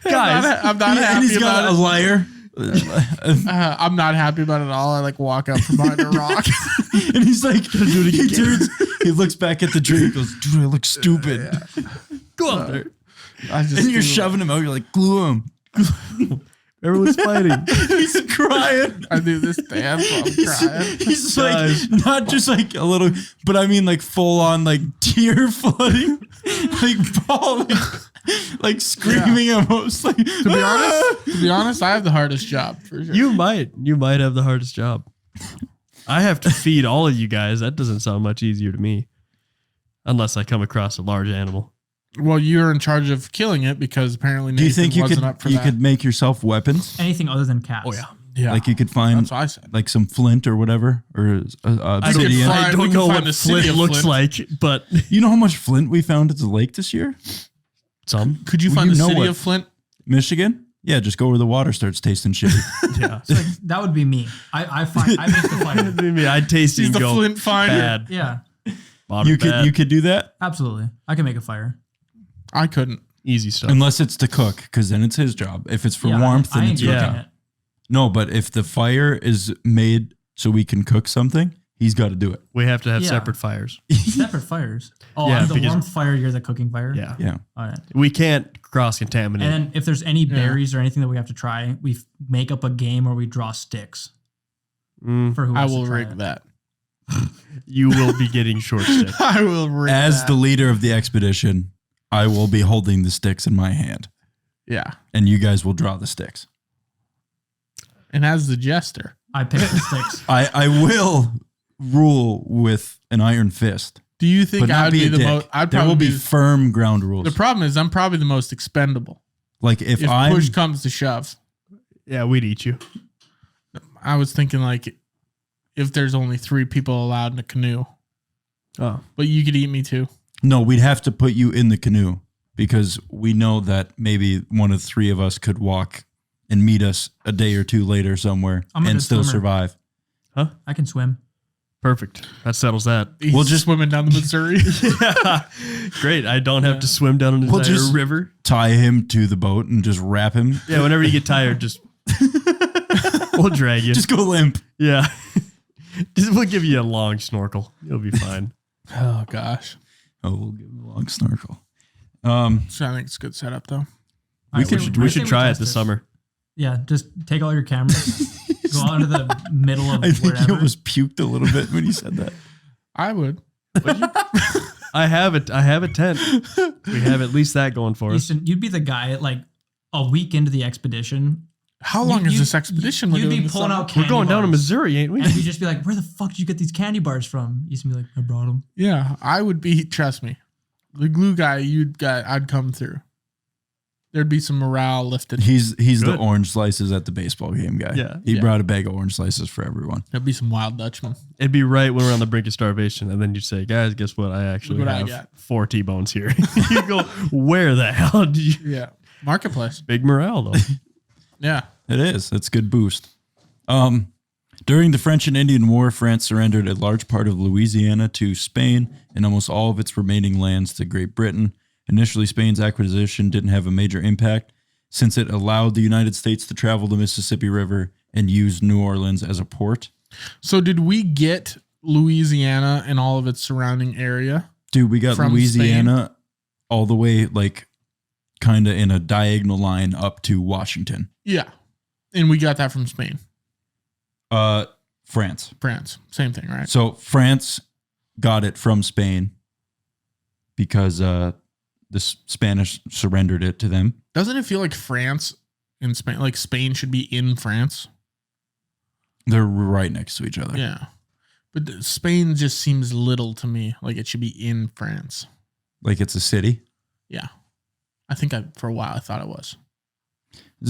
S2: Guys,
S3: I'm not
S1: And
S3: happy
S1: he's got
S3: about
S1: a
S3: it.
S1: lyre.
S3: I'm not happy about it at all. I like walk out from behind a rock.
S1: And he's like, he turns, he looks back at the tree, he goes, dude, I look stupid.
S2: go out there.
S3: I just
S1: And you're
S3: do-
S1: shoving him out, you're like, glue him.
S2: Everyone's fighting.
S1: He's crying.
S3: I do this dance while I'm crying.
S1: He's
S2: Guys.
S1: like, not just like a little, but I mean like full on like tear flooding, like bawling, like screaming almost like,
S3: To be honest, I have the hardest job for sure.
S2: You might have the hardest job. I have to feed all of you guys. That doesn't sound much easier to me. Unless I come across a large animal.
S3: Well, you're in charge of killing it because apparently Nathan
S1: do you think you
S3: wasn't
S1: could
S3: up for
S1: you
S3: that.
S1: could make yourself weapons?
S4: anything other than cats.
S2: Oh yeah.
S3: Yeah,
S1: Like you could find
S3: that's what I said.
S1: like some flint or whatever, or
S2: I
S1: obsidian.
S3: find-
S2: I
S3: we
S2: don't
S3: can
S2: know
S3: find
S2: what
S3: a city
S2: flint
S3: of
S2: looks
S3: Flint.
S2: like, but
S1: You know how much flint we found at the lake this year?
S2: some.
S3: Could you
S1: Well,
S3: find
S1: you
S3: the
S1: know
S3: city
S1: what-
S3: of Flint?
S1: Michigan? Yeah, just go where the water starts tasting shitty.
S2: Yeah.
S4: So, like, that would be me. I make the fire.
S2: I'd taste it
S3: He's
S2: and
S3: the
S2: go
S3: Flint finder.
S2: bad.
S4: Yeah,
S2: Bottom
S1: you
S2: bad.
S1: could do that
S4: absolutely. I can make a fire.
S3: I couldn't.
S2: Easy stuff.
S1: unless it's to cook, because then it's his job. If it's for
S4: Yeah,
S1: warmth,
S4: I
S1: then
S4: ain't
S1: it's your
S4: cooking
S1: job.
S4: it.
S1: No, but if the fire is made so we can cook something, he's got to do it.
S2: We have to have
S4: Yeah.
S2: separate fires.
S4: Separate fires. Oh,
S2: Yeah,
S4: I'm the
S2: because-
S4: warmth fire. You're the cooking fire.
S2: Yeah.
S1: Yeah.
S4: All right.
S2: We can't cross contaminate.
S4: And then if there's any berries or anything that we have to try, we make up a game where we draw sticks for who
S3: I
S4: wants
S3: will
S4: to try
S3: rig
S4: it.
S3: that.
S2: You will be getting short stick.
S3: I will rig
S1: As
S3: that.
S1: the leader of the expedition, I will be holding the sticks in my hand,
S3: Yeah.
S1: and you guys will draw the sticks.
S3: And as the jester,
S4: I pick the sticks.
S1: I will rule with an iron fist,
S3: do you think
S1: but not
S3: I'd
S1: be
S3: be
S1: a
S3: the
S1: dick.
S3: most? I'd
S1: There will
S3: probably
S1: be firm ground rules.
S3: The problem is I'm probably the most expendable.
S1: Like if
S3: If
S1: I'm
S3: push comes to shove,
S2: Yeah, we'd eat you.
S3: I was thinking like if there's only 3 people allowed in a canoe,
S2: Oh.
S3: but you could eat me too.
S1: no, we'd have to put you in the canoe because we know that maybe one of the 3 of us could walk and meet us a day or 2 later somewhere
S4: I'm a
S1: and
S4: good
S1: still
S4: swimmer.
S1: survive.
S4: I can swim.
S2: Perfect. That settles that.
S3: He's
S1: We'll just-
S3: swimming down the Missouri.
S2: Great. I don't have to swim down an entire
S1: We'll just-
S2: river.
S1: Tie him to the boat and just wrap him.
S2: Yeah, whenever you get tired, just we'll drag you.
S1: Just go limp.
S2: Yeah. We'll give you a long snorkel. You'll be fine.
S3: Oh gosh,
S1: Oh, we'll give him a long snorkel.
S3: so I think it's a good setup though.
S4: I say
S2: We
S4: I
S2: should
S4: say
S2: try it
S4: test
S2: this summer.
S4: Yeah, just take all your cameras, go out into the middle of
S1: I think
S4: wherever.
S1: he almost puked a little bit when he said that.
S3: I would.
S2: I have it. I have a tent. We have at least that going for us.
S4: Easton, you'd be the guy at like a week into the expedition.
S3: How long is this expedition? we're
S4: You'd
S3: doing
S4: be
S3: this
S4: pulling
S3: summer?
S4: out candy
S2: We're going down to
S4: bars.
S2: Missouri, ain't we?
S4: And you'd just be like, where the fuck did you get these candy bars from? Easton be like, I brought them.
S3: Yeah, I would be. Trust me, the glue guy. I'd come through. There'd be some morale lifted.
S1: He's the
S2: Good.
S1: orange slices at the baseball game guy.
S2: Yeah.
S1: He
S3: Yeah.
S1: brought a bag of orange slices for everyone.
S3: There'd be some wild Dutchman.
S2: It'd be right when we're on the brink of starvation, and then you'd say, "Guys, guess what? I actually
S3: Look what I
S2: have
S3: got."
S2: 4 T-bones here." You go, "Where the hell did you?"
S3: Yeah, marketplace.
S2: Big morale though.
S3: Yeah,
S1: It is. It's a good boost. During the French and Indian War, France surrendered a large part of Louisiana to Spain and almost all of its remaining lands to Great Britain. Initially, Spain's acquisition didn't have a major impact since it allowed the United States to travel the Mississippi River and use New Orleans as a port.
S3: So did we get Louisiana and all of its surrounding area?
S1: Dude, we got
S3: From
S1: Louisiana all the way, like, kind of in a diagonal line up to Washington.
S3: Yeah, and we got that from Spain,
S1: France.
S3: France. Same thing, right?
S1: So France got it from Spain because the Spanish surrendered it to them.
S3: Doesn't it feel like France and Spain, like Spain should be in France?
S1: They're right next to each other.
S3: Yeah, but Spain just seems little to me. Like it should be in France.
S1: Like it's a city.
S3: Yeah, I think for a while I thought it was.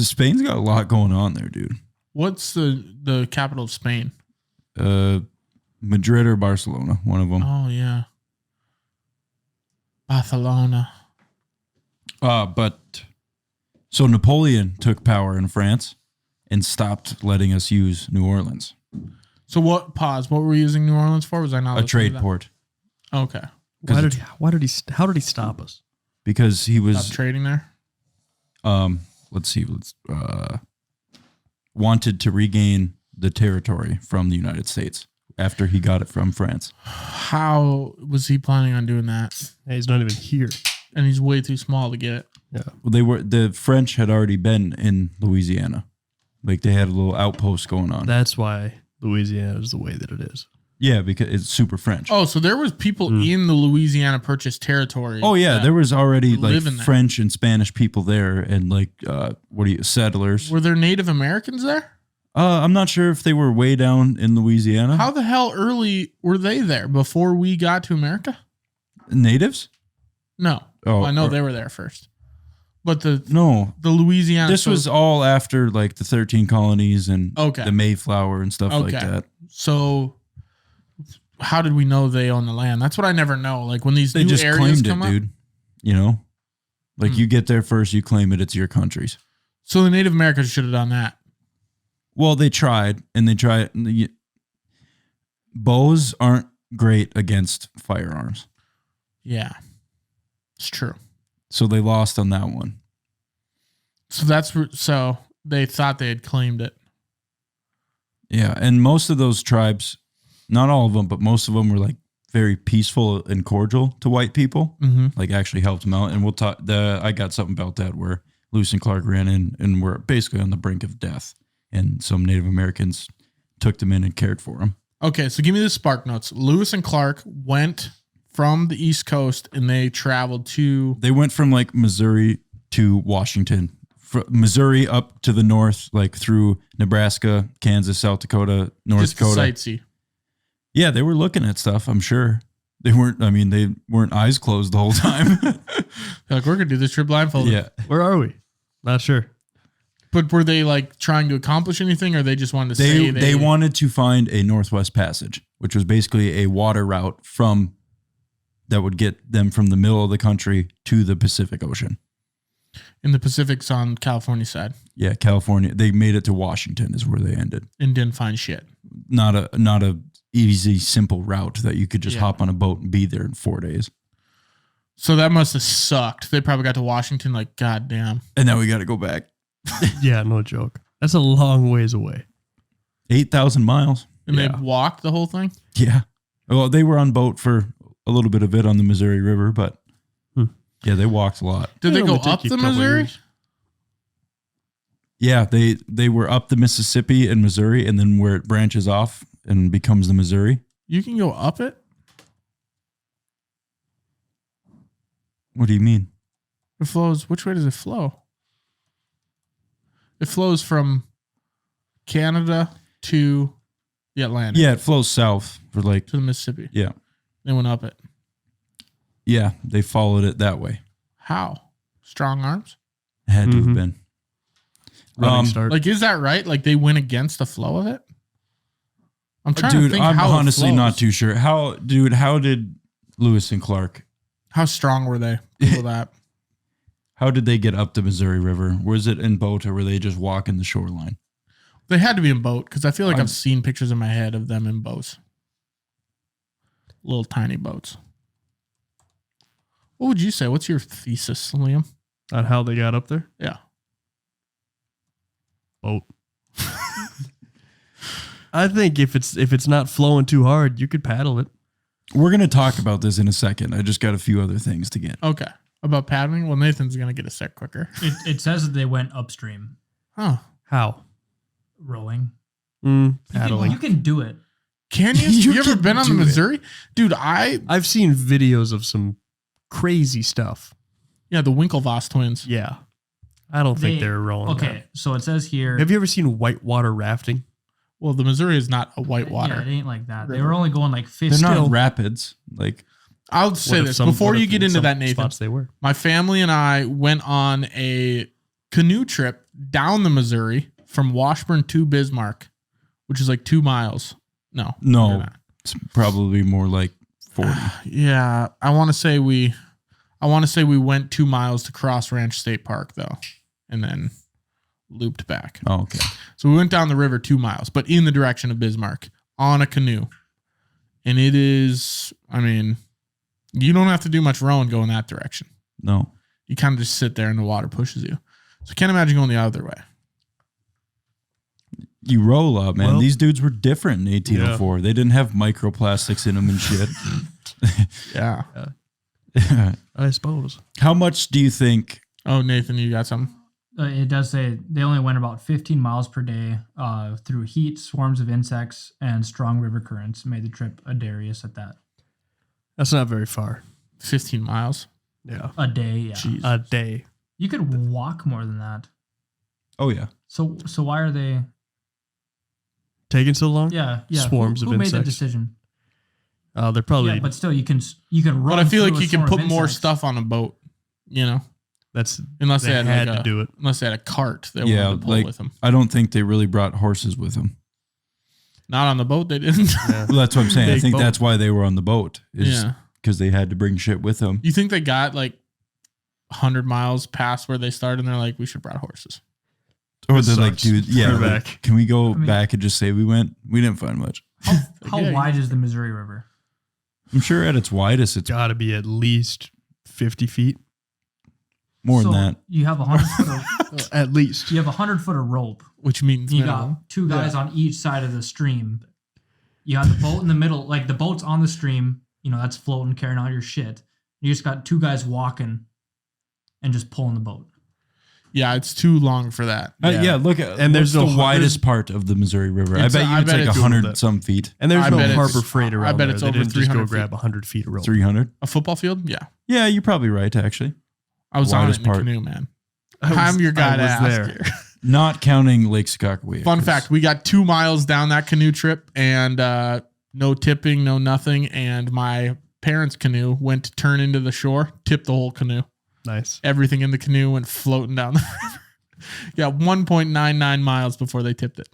S1: Spain's got a lot going on there, dude.
S3: What's the capital of Spain?
S1: Madrid or Barcelona, one of them.
S3: Oh yeah, Barcelona.
S1: But so Napoleon took power in France and stopped letting us use New Orleans.
S3: So what? Pause. What were we using New Orleans for? Was I not
S1: A
S3: listening to
S1: trade
S3: that?
S1: port.
S3: Okay.
S2: How did he stop us?
S1: Because he
S3: Stop
S1: was
S3: trading there.
S1: wanted to regain the territory from the United States after he got it from France.
S3: How was he planning on doing that?
S2: Hey, he's not even here.
S3: And he's way too small to get it.
S2: Yeah.
S1: Well, the French had already been in Louisiana. Like they had a little outpost going on.
S2: That's why Louisiana is the way that it is.
S1: Yeah, because it's super French.
S3: Oh, so there was people in the Louisiana Purchase territory.
S1: Oh yeah,
S3: that
S1: there was already like
S3: live in there.
S1: French and Spanish people there, and like settlers.
S3: Were there Native Americans there?
S1: I'm not sure if they were way down in Louisiana.
S3: How the hell early were they there? Before we got to America?
S1: Natives?
S3: No.
S1: Oh,
S3: I know
S1: or-
S3: they were there first. But the
S1: No,
S3: Louisiana.
S1: this was all after like the 13 colonies and
S3: Okay.
S1: the Mayflower and stuff like that.
S3: So how did we know they own the land? That's what I never know. Like when these
S1: They
S3: new
S1: just
S3: areas
S1: claimed it,
S3: come up.
S1: dude. You know, like you get there first, you claim it. It's your country's.
S3: So the Native Americans should have done that.
S1: Well, they tried, and they tried. Bows aren't great against firearms,
S3: Yeah. It's true.
S1: so they lost on that one.
S3: So they thought they had claimed it.
S1: Yeah, and most of those tribes, not all of them, but most of them were like very peaceful and cordial to white people.
S3: Mm-hmm.
S1: Like actually helped them out. And we'll talk. I got something about that where Lewis and Clark ran in and were basically on the brink of death, and some Native Americans took them in and cared for them.
S3: Okay, so give me the spark notes. Lewis and Clark went from the East Coast and they traveled to
S1: They went from like Missouri to Washington, Missouri up to the north, like through Nebraska, Kansas, South Dakota, North
S3: just
S1: Dakota.
S3: sightsee.
S1: Yeah, they were looking at stuff. I'm sure they weren't. I mean, they weren't eyes closed the whole time.
S3: They're like, we're gonna do this trip blindfolded.
S1: Yeah,
S2: Where are we? Not sure.
S3: But were they like trying to accomplish anything, or they just wanted to say
S1: they wanted to find a Northwest Passage, which was basically a water route that would get them from the middle of the country to the Pacific Ocean.
S3: in the Pacific's on California side
S1: Yeah, California. They made it to Washington is where they ended.
S3: and didn't find shit.
S1: Not a easy, simple route that you could just
S3: Yeah.
S1: hop on a boat and be there in 4 days.
S3: So that must have sucked. They probably got to Washington like, God damn.
S1: And now we got to go back
S2: Yeah, no joke. That's a long ways away.
S1: 8,000 miles.
S3: And
S2: Yeah.
S3: they walked the whole thing?
S1: Yeah. Well, they were on boat for a little bit of it on the Missouri River, but yeah, they walked a lot.
S3: Did they
S2: It'll
S3: go
S2: only take
S3: up
S2: you
S3: the
S2: a couple
S3: Missouri?
S2: years.
S1: Yeah, they were up the Mississippi and Missouri, and then where it branches off and becomes the Missouri.
S3: You can go up it?
S1: What do you mean?
S3: It flows. Which way does it flow? It flows from Canada to the Atlantic.
S1: Yeah, it flows south for like,
S3: To the Mississippi.
S1: yeah.
S3: They went up it.
S1: Yeah, they followed it that way.
S3: How? Strong arms?
S1: It had to have
S2: Mhm.
S1: been.
S2: Running start.
S3: Like, is that right? Like, they went against the flow of it? I'm trying to
S1: Dude,
S3: think
S1: I'm
S3: how it
S1: honestly not
S3: flows.
S1: too sure. How did Lewis and Clark,
S3: How strong were they? Google that.
S1: how did they get up the Missouri River? Was it in boat or were they just walking the shoreline?
S3: They had to be in boat because I feel like
S1: I'm-
S3: I've seen pictures in my head of them in boats. Little tiny boats. What would you say? What's your thesis, Liam?
S2: On how they got up there?
S3: Yeah.
S2: Boat. I think if it's not flowing too hard, you could paddle it.
S1: We're going to talk about this in a second. I just got a few other things to get.
S3: Okay. About paddling? Well, Nathan's going to get a set quicker.
S4: It says that they went upstream
S3: Huh.
S2: How?
S4: rowing.
S2: Paddling.
S4: You can do it.
S3: Can you?
S1: You
S3: You ever
S1: can
S3: been on the
S1: do it.
S3: Missouri? Dude,
S2: I've seen videos of some crazy stuff.
S3: yeah, the Winklevoss twins.
S2: Yeah. I don't think they're rowing.
S4: Okay, so it says here.
S2: that. Have you ever seen whitewater rafting?
S3: Well, the Missouri is not a white
S4: Yeah,
S3: water.
S4: it ain't like that. They
S3: River.
S4: were only going like 50.
S1: They're not rapids. Like,
S3: I'll say
S2: What if
S3: this
S2: some-
S3: before
S2: what
S3: you
S2: if
S3: get
S2: in
S3: into
S2: some
S3: that, Nathan.
S2: spots they were.
S3: My family and I went on a canoe trip down the Missouri from Washburn to Bismarck, which is like 2 miles. No.
S1: No, it's probably more like 40.
S3: Yeah. I want to say we went 2 miles to Cross Ranch State Park though, and then looped back.
S1: Oh, okay.
S3: So we went down the river 2 miles, but in the direction of Bismarck on a canoe. And it is, I mean, you don't have to do much rowing going that direction.
S1: No.
S3: You kind of just sit there and the water pushes you. So I can't imagine going the other way.
S1: You roll up, man.
S2: Well,
S1: These dudes were different in 1804. They didn't have microplastics in them and shit.
S3: Yeah.
S2: I suppose.
S1: How much do you think?
S3: Oh, Nathan, you got something?
S4: It does say they only went about 15 miles per day through heat, swarms of insects, and strong river currents. Made the trip arduous at that.
S2: That's not very far.
S3: 15 miles.
S2: Yeah.
S4: A day, yeah.
S3: Jeez.
S2: A day.
S4: You could walk more than that.
S1: Oh, yeah.
S4: So why are they?
S2: Taking so long?
S4: Yeah.
S2: Swarms
S4: who
S2: of
S4: made that
S2: insects.
S4: decision?
S2: They're probably.
S4: Yeah, but still, you can run.
S3: But I feel like
S4: through a
S3: you can
S4: swarm
S3: put
S4: of
S3: more
S4: insects.
S3: stuff on a boat, you know?
S2: That's
S3: Unless
S2: they
S3: they
S2: had
S3: like
S2: to do it.
S3: Unless they had a cart they
S1: Yeah,
S3: wanted to pull
S1: like-
S3: with them.
S1: I don't think they really brought horses with them.
S3: Not on the boat, they didn't.
S2: Yeah.
S1: Well, that's what I'm saying. I
S2: Big
S1: think
S2: boat.
S1: that's why they were on the boat. Is
S3: Yeah.
S1: because they had to bring shit with them.
S3: You think they got like 100 miles past where they started and they're like, we should have brought horses.
S1: Or
S2: This
S1: they're like,
S2: sucks.
S1: dude, yeah,
S2: We're
S1: like,
S2: back.
S1: can we go
S4: I mean-
S1: back and just say we didn't find much?
S4: How
S3: Yeah,
S4: wide is the Missouri River?
S1: I'm sure at its widest, it's
S2: Got to be at least 50 feet.
S1: more
S4: So
S1: than that.
S4: You have 100 foot of,
S2: At least.
S4: you have 100 foot of rope.
S3: Which means
S4: You
S3: minimum.
S4: got 2 guys on each side of the stream. You have the boat in the middle, like the boat's on the stream. You know that's floating, carrying all your shit. You just got 2 guys walking and just pulling the boat.
S3: Yeah, it's too long for that.
S1: Yeah, look at
S2: And there's
S1: what's
S2: no
S1: the
S2: har-
S1: widest part of the Missouri River. I
S3: It's-
S1: bet you
S3: I
S1: it's
S3: bet
S1: like
S3: it's
S1: 100 some feet.
S2: And there's
S3: I
S2: no
S3: bet it's-
S2: Harbor Freight
S3: I
S2: around
S3: bet
S2: there.
S3: it's
S2: They
S3: over
S2: didn't just go
S3: 300
S2: grab 100 feet of rope.
S1: 300.
S3: A football field? Yeah.
S1: Yeah, you're probably right. Actually,
S3: I was on it
S1: Widest
S3: in the
S1: part.
S3: canoe, man.
S2: I
S3: I'm your guy to
S2: was
S3: ask
S2: there.
S3: here.
S1: not counting Lake Skagway.
S3: Fun
S1: 'cause-
S3: fact, we got 2 miles down that canoe trip and no tipping, no nothing. And my parents' canoe went to turn into the shore, tipped the whole canoe.
S2: Nice.
S3: Everything in the canoe went floating down the river. Yeah, 1.99 miles before they tipped it.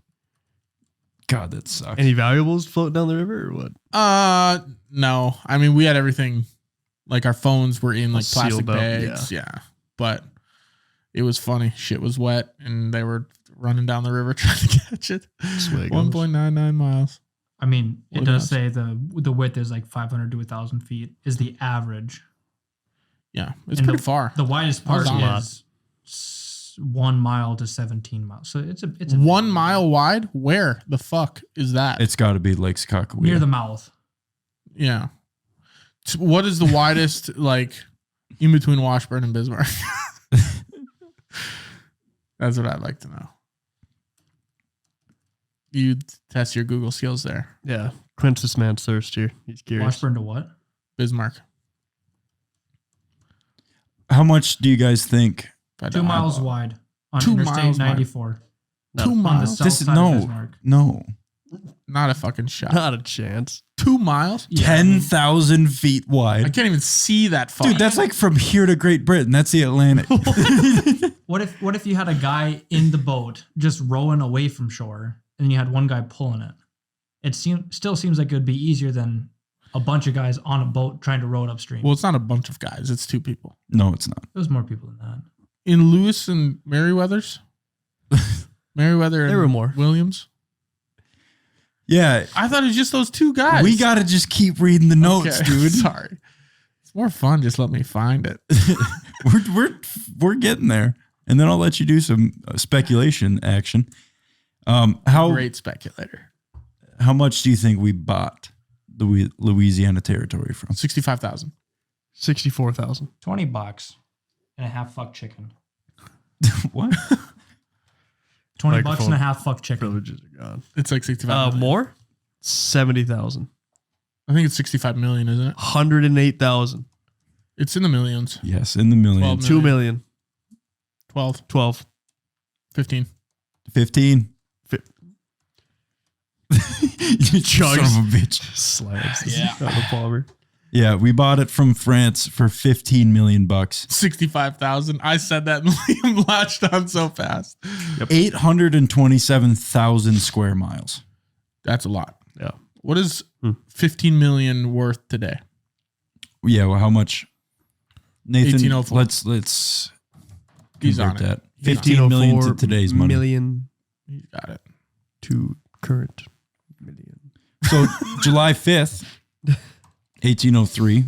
S1: God, that sucks.
S2: Any valuables floating down the river or what?
S3: No. I mean, we had everything, like our phones were in like plastic
S2: Sealed up,
S3: bags. Yeah. But it was funny. Shit was wet and they were running down the river trying to catch it.
S2: Swig.
S3: 1.99 miles.
S4: I mean, it
S3: What
S4: does
S3: else?
S4: say the width is like 500 to 1,000 feet is the average.
S3: Yeah. It's
S4: And
S3: pretty far.
S4: The widest part
S3: That's a lot.
S4: is 1 mile to 17 miles. So it's a
S3: 1 mile wide? Where the fuck is that?
S1: It's got to be Lake Skagway.
S4: near the mouth.
S3: Yeah. So what is the widest, like, in between Washburn and Bismarck? That's what I'd like to know. You test your Google skills there.
S2: Yeah. Quintus man's thirstier. He's curious.
S4: Washburn to what?
S3: Bismarck.
S1: How much do you guys think?
S3: If I
S4: 2
S3: don't
S4: miles
S3: eyeball.
S4: wide on
S3: 2
S4: Interstate
S3: miles wide.
S4: 94
S2: Not,
S3: 2
S4: on the
S3: miles?
S4: south
S1: This is
S4: side of
S1: no,
S4: Bismarck.
S1: no.
S3: Not a fucking shot.
S2: not a chance.
S3: 2 miles?
S4: Yeah.
S1: 10,000 feet
S3: I
S1: wide.
S3: can't even see that far.
S1: Dude, that's like from here to Great Britain. That's the Atlantic.
S4: What if you had a guy in the boat just rowing away from shore, and then you had one guy pulling it? It still seems like it would be easier than a bunch of guys on a boat trying to row it upstream.
S3: Well, it's not a bunch of guys. It's 2 people.
S1: No, it's not.
S4: There's more people than that.
S3: In Lewis and Meriwether's? Meriwether and
S2: There were more.
S3: Williams?
S1: Yeah,
S3: I thought it was just those 2 guys.
S1: we got to just keep reading the notes,
S3: Okay,
S1: dude.
S3: Sorry. It's more fun. Just let me find it.
S1: we're getting there, and then I'll let you do some speculation action. How
S3: Great speculator.
S1: how much do you think we bought the Louisiana Territory from?
S3: 65,000.
S2: 64,000.
S4: $20 and a half fuck chicken.
S1: What?
S4: $20
S2: Microphone.
S4: and a half fuck chicken.
S2: Privileges are gone.
S3: It's like 65.
S2: More? 70,000.
S3: I think it's 65 million, isn't it?
S2: 108,000.
S3: It's in the millions.
S1: Yes, in the millions.
S2: 2 million.
S3: 12,
S2: 12.
S3: 15.
S1: 15. You
S2: Chugs.
S1: son of a bitch.
S2: Slabs.
S3: Yeah.
S2: Out of the palmer.
S1: Yeah, we bought it from France for 15 million bucks.
S3: 65,000. I said that and Liam latched on so fast.
S1: 827,000 square miles.
S3: That's a lot.
S2: Yeah.
S3: What is 15 million worth today?
S1: Yeah, well, how much? Nathan,
S3: 1804.
S1: let's
S3: He's
S1: convert
S3: on it.
S1: that. 15 million to today's money.
S2: Million
S3: You got it.
S2: to current million.
S1: So July 5th, 1803.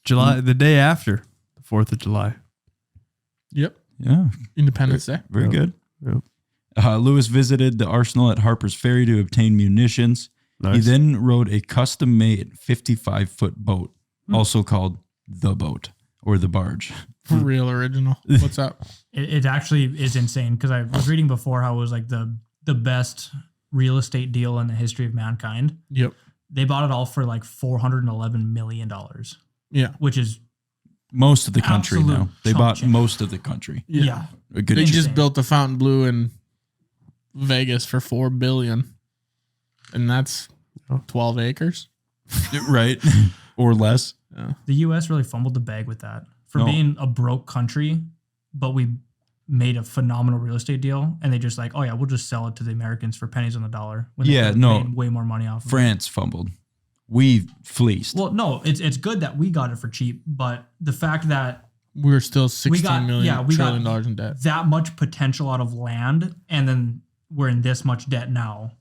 S2: July, the day after the 4th of July.
S3: Yep.
S1: Yeah,
S3: Independence Day.
S1: very
S2: Yep.
S1: good.
S2: Yep.
S1: Lewis visited the arsenal at Harper's Ferry to obtain munitions.
S2: Nice.
S1: He then rowed a custom-made 55-foot boat, also called the boat or the barge.
S3: For real original. What's up?
S4: It actually is insane because I was reading before how it was like the best real estate deal in the history of mankind.
S3: Yep.
S4: They bought it all for like $411 million,
S3: Yeah.
S4: which is
S1: Most of the country
S4: Absolute
S1: now. They
S4: chump
S1: bought
S4: change.
S1: most of the country.
S4: yeah.
S1: A good
S3: They
S4: Insane.
S3: just built the Fountain Blue in Vegas for $4 billion. And that's 12 acres.
S1: right? Or less.
S4: The U.S. really fumbled the bag with that for
S1: No.
S4: being a broke country, but we made a phenomenal real estate deal, and they just like, oh yeah, we'll just sell it to the Americans for pennies on the dollar. When they
S1: Yeah,
S4: could've
S1: no.
S4: made way more money off of it.
S1: France fumbled. We fleeced.
S4: Well, no, it's good that we got it for cheap, but the fact that
S3: We're still $16
S4: we
S3: trillion
S4: got
S3: dollars in debt.
S4: that much potential out of land, and then we're in this much debt now.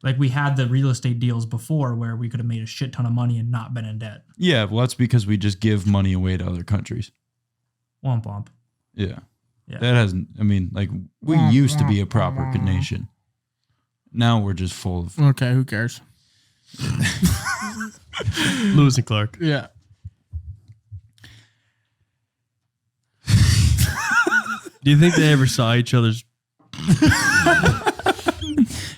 S4: Like we had the real estate deals before where we could have made a shit ton of money and not been in debt.
S1: Yeah, well, that's because we just give money away to other countries.
S4: Womp womp.
S1: Yeah.
S4: Yeah.
S1: That hasn't, I mean, like, we used to be a proper nation. Now we're just full of.
S3: Okay, who cares?
S2: Lewis and Clark.
S3: Yeah.
S2: Do you think they ever saw each other's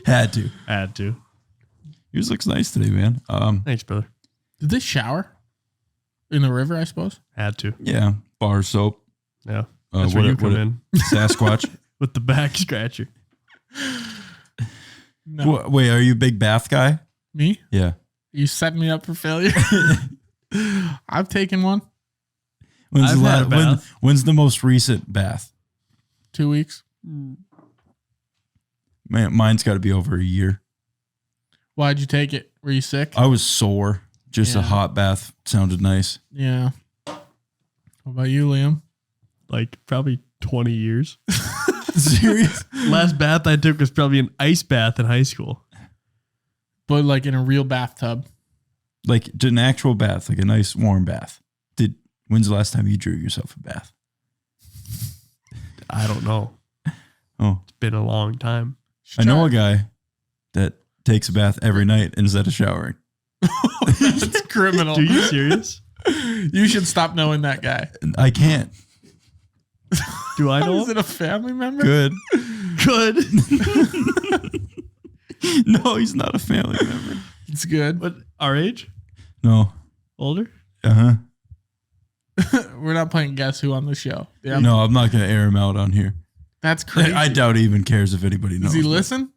S1: Had to.
S2: ad to?
S1: Yours looks nice today, man.
S2: Thanks, brother.
S3: Did they shower in the river, I suppose?
S2: Had to.
S1: Yeah. Bar soap.
S2: Yeah. That's where you come in
S1: Sasquatch.
S2: with the back scratcher.
S3: No.
S1: Wait, are you a big bath guy?
S3: Me?
S1: Yeah.
S3: You set me up for failure? I've taken one.
S1: When's,
S2: I've had a bath.
S1: when's the most recent bath?
S3: 2 weeks.
S1: Man, mine's got to be over a year.
S3: Why'd you take it? Were you sick?
S1: I was sore. Just a
S3: Yeah.
S1: hot bath sounded nice.
S3: Yeah. What about you, Liam?
S2: Like probably 20 years.
S1: Serious?
S2: Last bath I took was probably an ice bath in high school.
S3: But like in a real bathtub.
S1: Like an actual bath, like a nice warm bath. When's the last time you drew yourself a bath?
S2: I don't know.
S1: Oh,
S2: It's been a long time.
S1: I know a guy that takes a bath every night instead of showering.
S3: That's criminal.
S2: Are you serious?
S3: You should stop knowing that guy.
S1: I can't.
S2: Do I know?
S3: Is it a family member?
S1: Good.
S2: Good.
S1: No, he's not a family member.
S3: It's good.
S2: What, our age?
S1: No.
S2: Older?
S1: Uh-huh.
S3: We're not playing Guess Who on the show. Yeah.
S1: No, I'm not going to air him out on here.
S3: That's crazy.
S1: I doubt he even cares if anybody knows.
S3: Does he
S1: but-
S3: listen?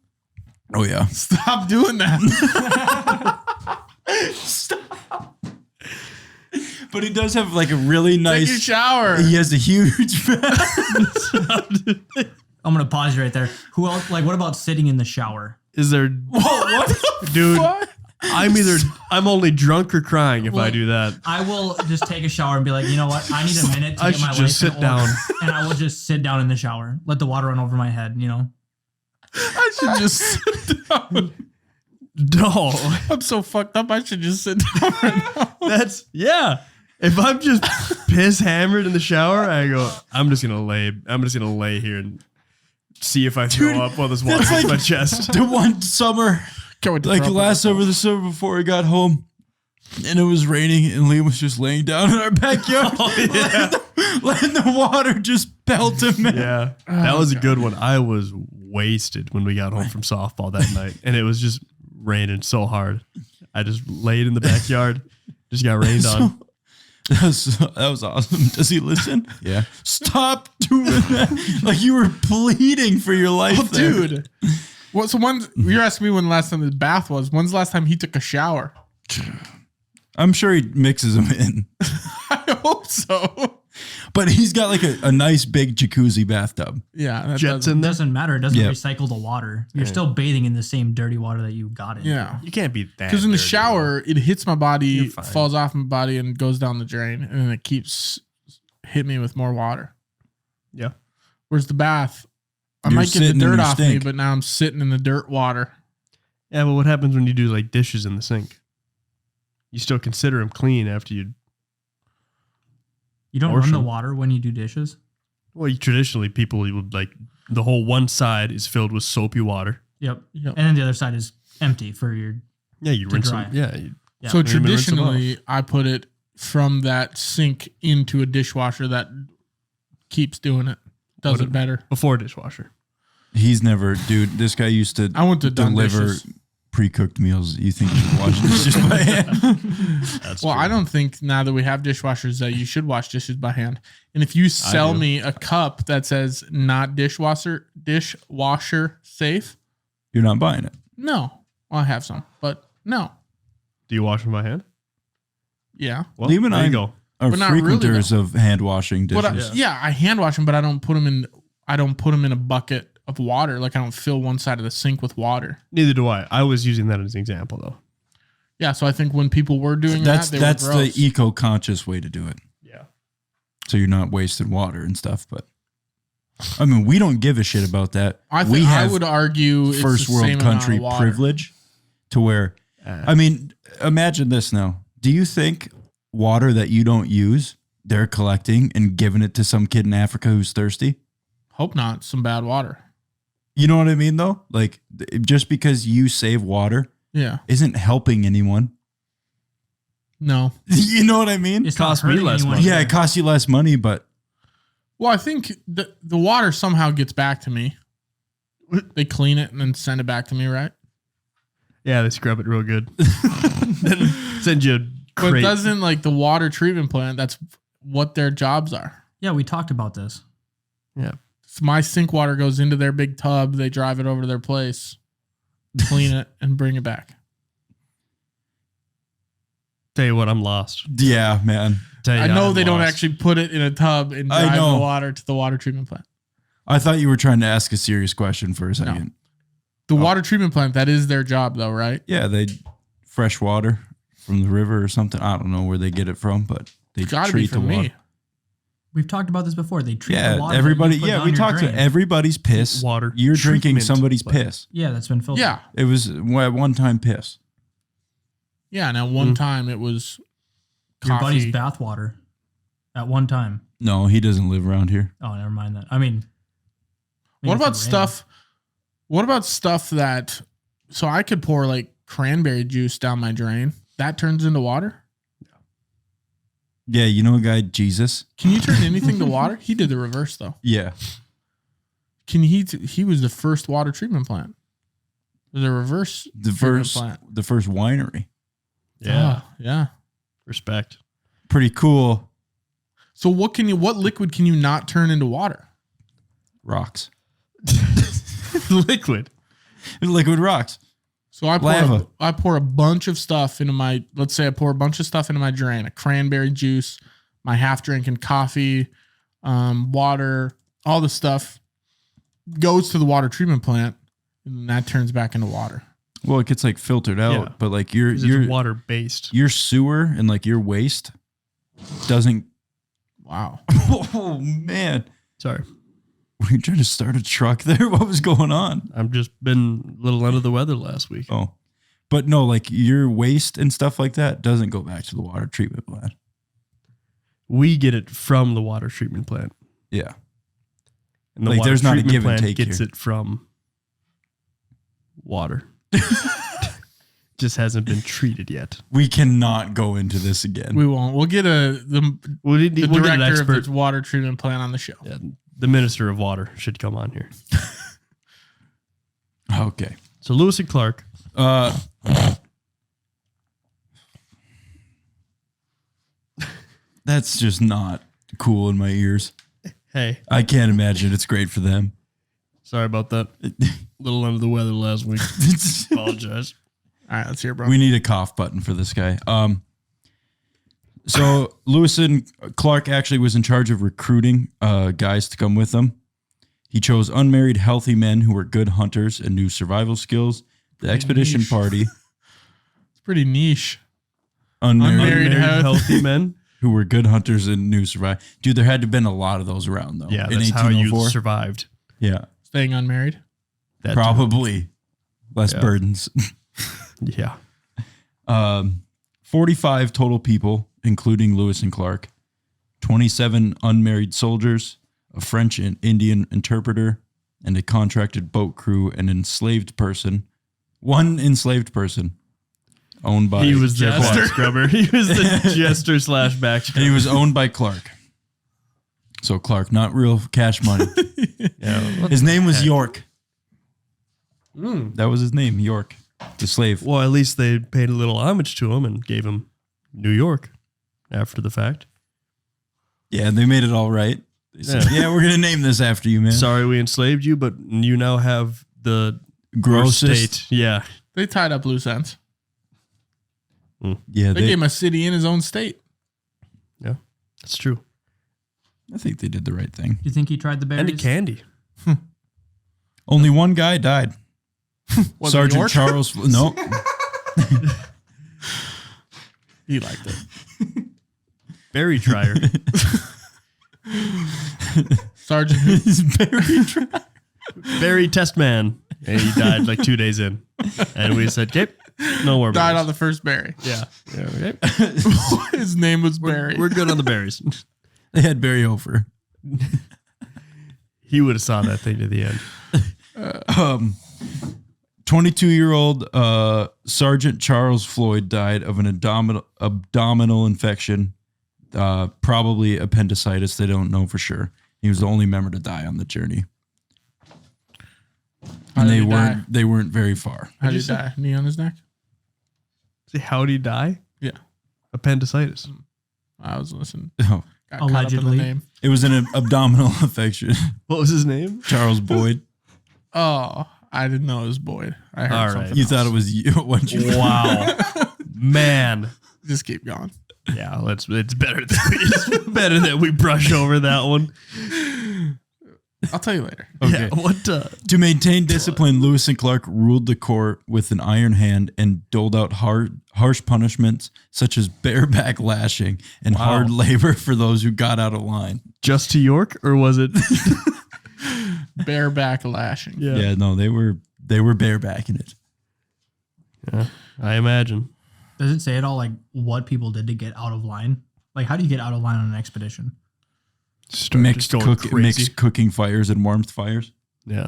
S1: Oh, yeah.
S3: Stop doing that.
S1: But he does have like a really
S3: Take a
S1: nice...
S3: shower.
S1: He has a huge bath.
S4: I'm gonna pause you right there. Who else? Like, what about sitting in the shower?
S2: Is there,
S1: What?
S2: dude?
S3: What?
S2: I'm only drunk or crying if I do that.
S4: I will just take a shower and be like, you know what? I need a minute to
S2: I
S4: get my
S2: should
S4: life
S2: just
S4: in
S2: sit
S4: order,
S2: down.
S4: and I will just sit down in the shower, let the water run over my head. You know,
S3: I should just sit down.
S2: No,
S3: I'm so fucked up. I should just sit down right now.
S2: that's yeah. If I'm just piss hammered in the shower, I go. I'm just gonna lay here and see if I throw up while this water hits my chest.
S1: The one summer, like last over the summer before I got home, and it was raining, and Liam was just laying down in our backyard, letting the water just pelt him.
S2: Yeah, that was a good one. I was wasted when we got home from softball that night, and it was just raining so hard. I just laid in the backyard, just got rained on.
S1: That was awesome. Does he listen? Yeah. Stop doing that. Like you were pleading for your life.
S3: Oh, dude. Well, so you're asking me when the last time his bath was. When's the last time he took a shower?
S1: I'm sure he mixes them in.
S3: I hope so.
S1: But he's got like a nice big jacuzzi bathtub.
S3: Yeah. That
S2: Jets in
S4: It
S2: there.
S4: doesn't matter. It doesn't
S1: Yep.
S4: recycle the water. You're
S2: Yeah.
S4: still bathing in the same dirty water that you got in.
S3: Yeah.
S2: You can't be that.
S3: Because in the
S2: dirty,
S3: shower, it hits my body,
S2: You're fine.
S3: falls off my body, and goes down the drain, and then it keeps hitting me with more water.
S2: Yeah.
S3: Whereas the bath, I
S1: You're
S3: might get the
S1: sitting in
S3: dirt
S1: your
S3: off me,
S1: stink.
S3: but now I'm sitting in the dirt water.
S2: Yeah, but what happens when you do like dishes in the sink? You still consider them clean after you.
S4: You don't
S2: Wash
S4: run the
S2: them.
S4: water when you do dishes?
S2: Well, traditionally people would like the whole one side is filled with soapy water.
S4: Yep.
S3: Yep.
S4: And then the other side is empty for your.
S2: Yeah, you
S4: To
S2: rinse
S4: dry.
S2: them. Yeah, you,
S4: Yeah.
S3: So
S2: And then rinse them
S3: traditionally, I put it from that sink into a dishwasher that keeps doing it. Does
S2: What
S3: it better.
S2: before dishwasher.
S1: He's never, dude. This guy used to
S3: I went to done
S1: deliver
S3: dishes.
S1: pre-cooked meals. You think you should wash this just by hand?
S2: That's
S3: Well,
S2: true.
S3: I don't think now that we have dishwashers that you should wash dishes by hand. And if you sell
S2: do.
S3: me a cup that says not dishwasher safe,
S1: You're not buying it.
S3: no. Well, I have some, but no.
S2: Do you wash them by hand?
S3: Yeah.
S2: Well,
S1: Liam and
S2: there
S1: I
S2: you go.
S1: are
S3: But not really,
S1: frequenters of hand washing
S3: But
S1: dishes.
S3: I hand wash them, but I don't put them in. I don't put them in a bucket of water. Like I don't fill one side of the sink with water.
S2: Neither do I. I was using that as an example though.
S3: Yeah. So I think when people were doing
S1: that's
S3: that, they
S1: that's
S3: were
S1: the
S3: gross.
S1: eco-conscious way to do it.
S2: Yeah.
S1: So you're not wasting water and stuff. But I mean, we don't give a shit about that.
S3: I
S1: we
S3: think I
S1: have
S3: would argue it's
S1: first
S3: the
S1: world
S3: same amount
S1: country
S3: of water.
S1: privilege to where, I mean, imagine this now. Do you think water that you don't use, they're collecting and giving it to some kid in Africa who's thirsty?
S3: Hope not. Some bad water.
S1: You know what I mean, though? Like, just because you save water
S3: Yeah.
S1: isn't helping anyone.
S3: No.
S1: You know what I mean?
S4: It's not
S2: Cost me
S4: hurting
S2: less
S4: anyone
S2: money.
S1: Yeah,
S4: either.
S1: it costs you less money, but
S3: Well, I think the water somehow gets back to me. They clean it and then send it back to me, right?
S2: Yeah, they scrub it real good. Then send you a
S3: But
S2: crate.
S3: doesn't like the water treatment plant, that's what their jobs are.
S4: Yeah, we talked about this.
S2: Yeah.
S3: So my sink water goes into their big tub. They drive it over to their place, clean it, and bring it back.
S2: Tell you what, I'm lost.
S1: yeah, man.
S2: Tell you
S3: I know
S2: I'm
S3: they don't
S2: lost.
S3: actually put it in a tub and
S1: I
S3: drive
S1: know.
S3: the water to the water treatment plant.
S1: I thought you were trying to ask a serious question for a second.
S3: The water treatment plant, that is their job though, right?
S1: Yeah, they fresh water from the river or something. I don't know where they get it from, but they
S3: It's got to be
S1: treat the
S3: from
S1: water.
S3: me.
S4: We've talked about this before. They treat the
S1: Yeah,
S4: water. that
S1: everybody.
S4: you put
S1: Yeah,
S4: down
S1: we
S4: your
S1: talked to
S4: drain.
S1: everybody's piss.
S2: Water
S1: You're drinking
S2: treatment
S1: somebody's
S2: plant.
S1: piss.
S4: Yeah, that's been filtered.
S3: Yeah.
S1: It was at one time piss.
S3: Yeah. Now, one time it was
S4: Your buddy's
S3: coffee.
S4: bath water at one time.
S1: No, he doesn't live around here.
S4: Oh, never mind that. I mean,
S3: What
S4: maybe
S3: about
S4: if it rains.
S3: stuff? What about stuff that? So I could pour like cranberry juice down my drain. That turns into water.
S1: Yeah, you know a guy, Jesus?
S3: Can you turn anything to water? He did the reverse though.
S1: Yeah.
S3: Can he was the first water treatment plant. The reverse
S1: The
S3: treatment
S1: first
S3: plant.
S1: the first winery.
S2: Yeah.
S3: Yeah.
S2: Respect.
S1: Pretty cool.
S3: So what liquid can you not turn into water?
S1: Rocks.
S2: Liquid.
S1: Liquid rocks.
S3: So I
S1: Lava.
S3: pour a bunch of stuff into my, let's say I pour a bunch of stuff into my drain, a cranberry juice, my half drinking coffee, water, all the stuff goes to the water treatment plant and that turns back into water.
S1: Well, it gets like filtered out,
S2: Yeah.
S1: but like
S2: 'Cause
S1: your
S2: it's water based.
S1: your sewer and like your waste doesn't.
S3: Wow.
S1: Oh man,
S2: Sorry.
S1: were you trying to start a truck there? What was going on?
S2: I've just been a little under the weather last week.
S1: Oh, but no, like your waste and stuff like that doesn't go back to the water treatment plant.
S2: We get it from the water treatment plant.
S1: Yeah,
S2: And the
S1: Like,
S2: water
S1: there's not a
S2: treatment
S1: give and
S2: plant
S1: take
S2: gets
S1: here.
S2: it from water. Just hasn't been treated yet.
S1: we cannot go into this again.
S3: We won't. We'll get the
S2: We'll get an
S3: director of
S2: expert.
S3: the water treatment plant on the show.
S2: Yeah, the minister of water should come on here.
S1: Okay.
S2: So Lewis and Clark.
S1: That's just not cool in my ears.
S2: Hey,
S1: I can't imagine it's great for them.
S2: sorry about that. Little under the weather last week. Apologize.
S3: All right, let's hear it, bro.
S1: We need a cough button for this guy. So Lewis and Clark actually was in charge of recruiting guys to come with them. He chose unmarried, healthy men who were good hunters and knew survival skills. The expedition
S3: niche.
S1: party,
S3: It's pretty niche.
S1: unmarried,
S3: Unmarried,
S2: healthy men.
S1: who were good hunters and knew survival. Dude, there had to have been a lot of those around though.
S2: Yeah,
S1: in
S2: that's how you
S1: 1804.
S2: survived.
S1: Yeah,
S3: Staying unmarried.
S2: That
S1: probably less
S2: Yeah.
S1: burdens.
S2: Yeah.
S1: 45 total people, including Lewis and Clark, 27 unmarried soldiers, a French and Indian interpreter, and a contracted boat crew, and one enslaved person owned by,
S2: He was the
S3: Jester.
S2: back scrubber. He was the jester slash back
S1: and
S2: scrubber.
S1: he was owned by Clark. So Clark, not real cash money.
S2: Yeah.
S1: His name was York.
S2: Mm.
S1: That was his name, York, the slave.
S2: Well, at least they paid a little homage to him and gave him New York after the fact.
S1: Yeah, they made it all right. They said,
S2: Yeah.
S1: yeah, we're going to name this after you, man.
S2: Sorry we enslaved you, but you now have the
S1: Grossest.
S2: state. Yeah.
S3: They tied up loose ends.
S1: Yeah,
S3: They gave him a city in his own state.
S2: Yeah. That's true.
S1: I think they did the right thing.
S4: Do you think he tried the berries?
S2: And a candy.
S1: Only one guy died.
S3: Was it
S1: Sergeant
S3: York?
S1: Charles. No,
S3: He liked it.
S2: Berry trier.
S3: Sergeant.
S1: he's buried.
S2: Berry test man. And he died like 2 days in. And we said, okay, no more
S3: Died
S2: berries.
S3: on the first berry.
S2: Yeah. Okay.
S3: His name was Barry.
S2: We're good on the berries.
S1: They had Barry Hofer.
S2: He would have saw that thing to the end.
S1: 22-year-old Sergeant Charles Floyd died of an abdominal infection, probably appendicitis. They don't know for sure. He was the only member to die on the journey,
S3: How
S1: and
S3: did
S1: they
S3: he die?
S1: weren't very far.
S3: How did he die? Knee on his neck?
S2: See, how'd he die?
S3: Yeah.
S2: Appendicitis.
S3: I was listening.
S1: Oh,
S3: Got caught up in
S4: Allegedly.
S3: the name.
S1: it was an abdominal infection.
S2: What was his name?
S1: Charles Boyd.
S3: Oh, I didn't know it was Boyd. I heard
S2: All right.
S3: something
S1: You
S3: else.
S1: thought it was you? What you?
S2: Wow. Man.
S3: Just keep going.
S2: Yeah, it's better that we brush over that one.
S3: I'll tell you later.
S1: Okay.
S2: Yeah, what
S1: To maintain discipline, Lewis and Clark ruled the court with an iron hand and doled out harsh punishments such as bareback lashing and hard labor for those who got out of line.
S2: just to York or was it
S3: Bareback lashing.
S1: Yeah, no, they were barebacking it.
S2: Yeah, I imagine.
S4: Does it say at all like what people did to get out of line? Like, how do you get out of line on an expedition?
S1: Mixed,
S2: just going crazy.
S1: mixed cooking fires and warmth fires.
S2: Yeah.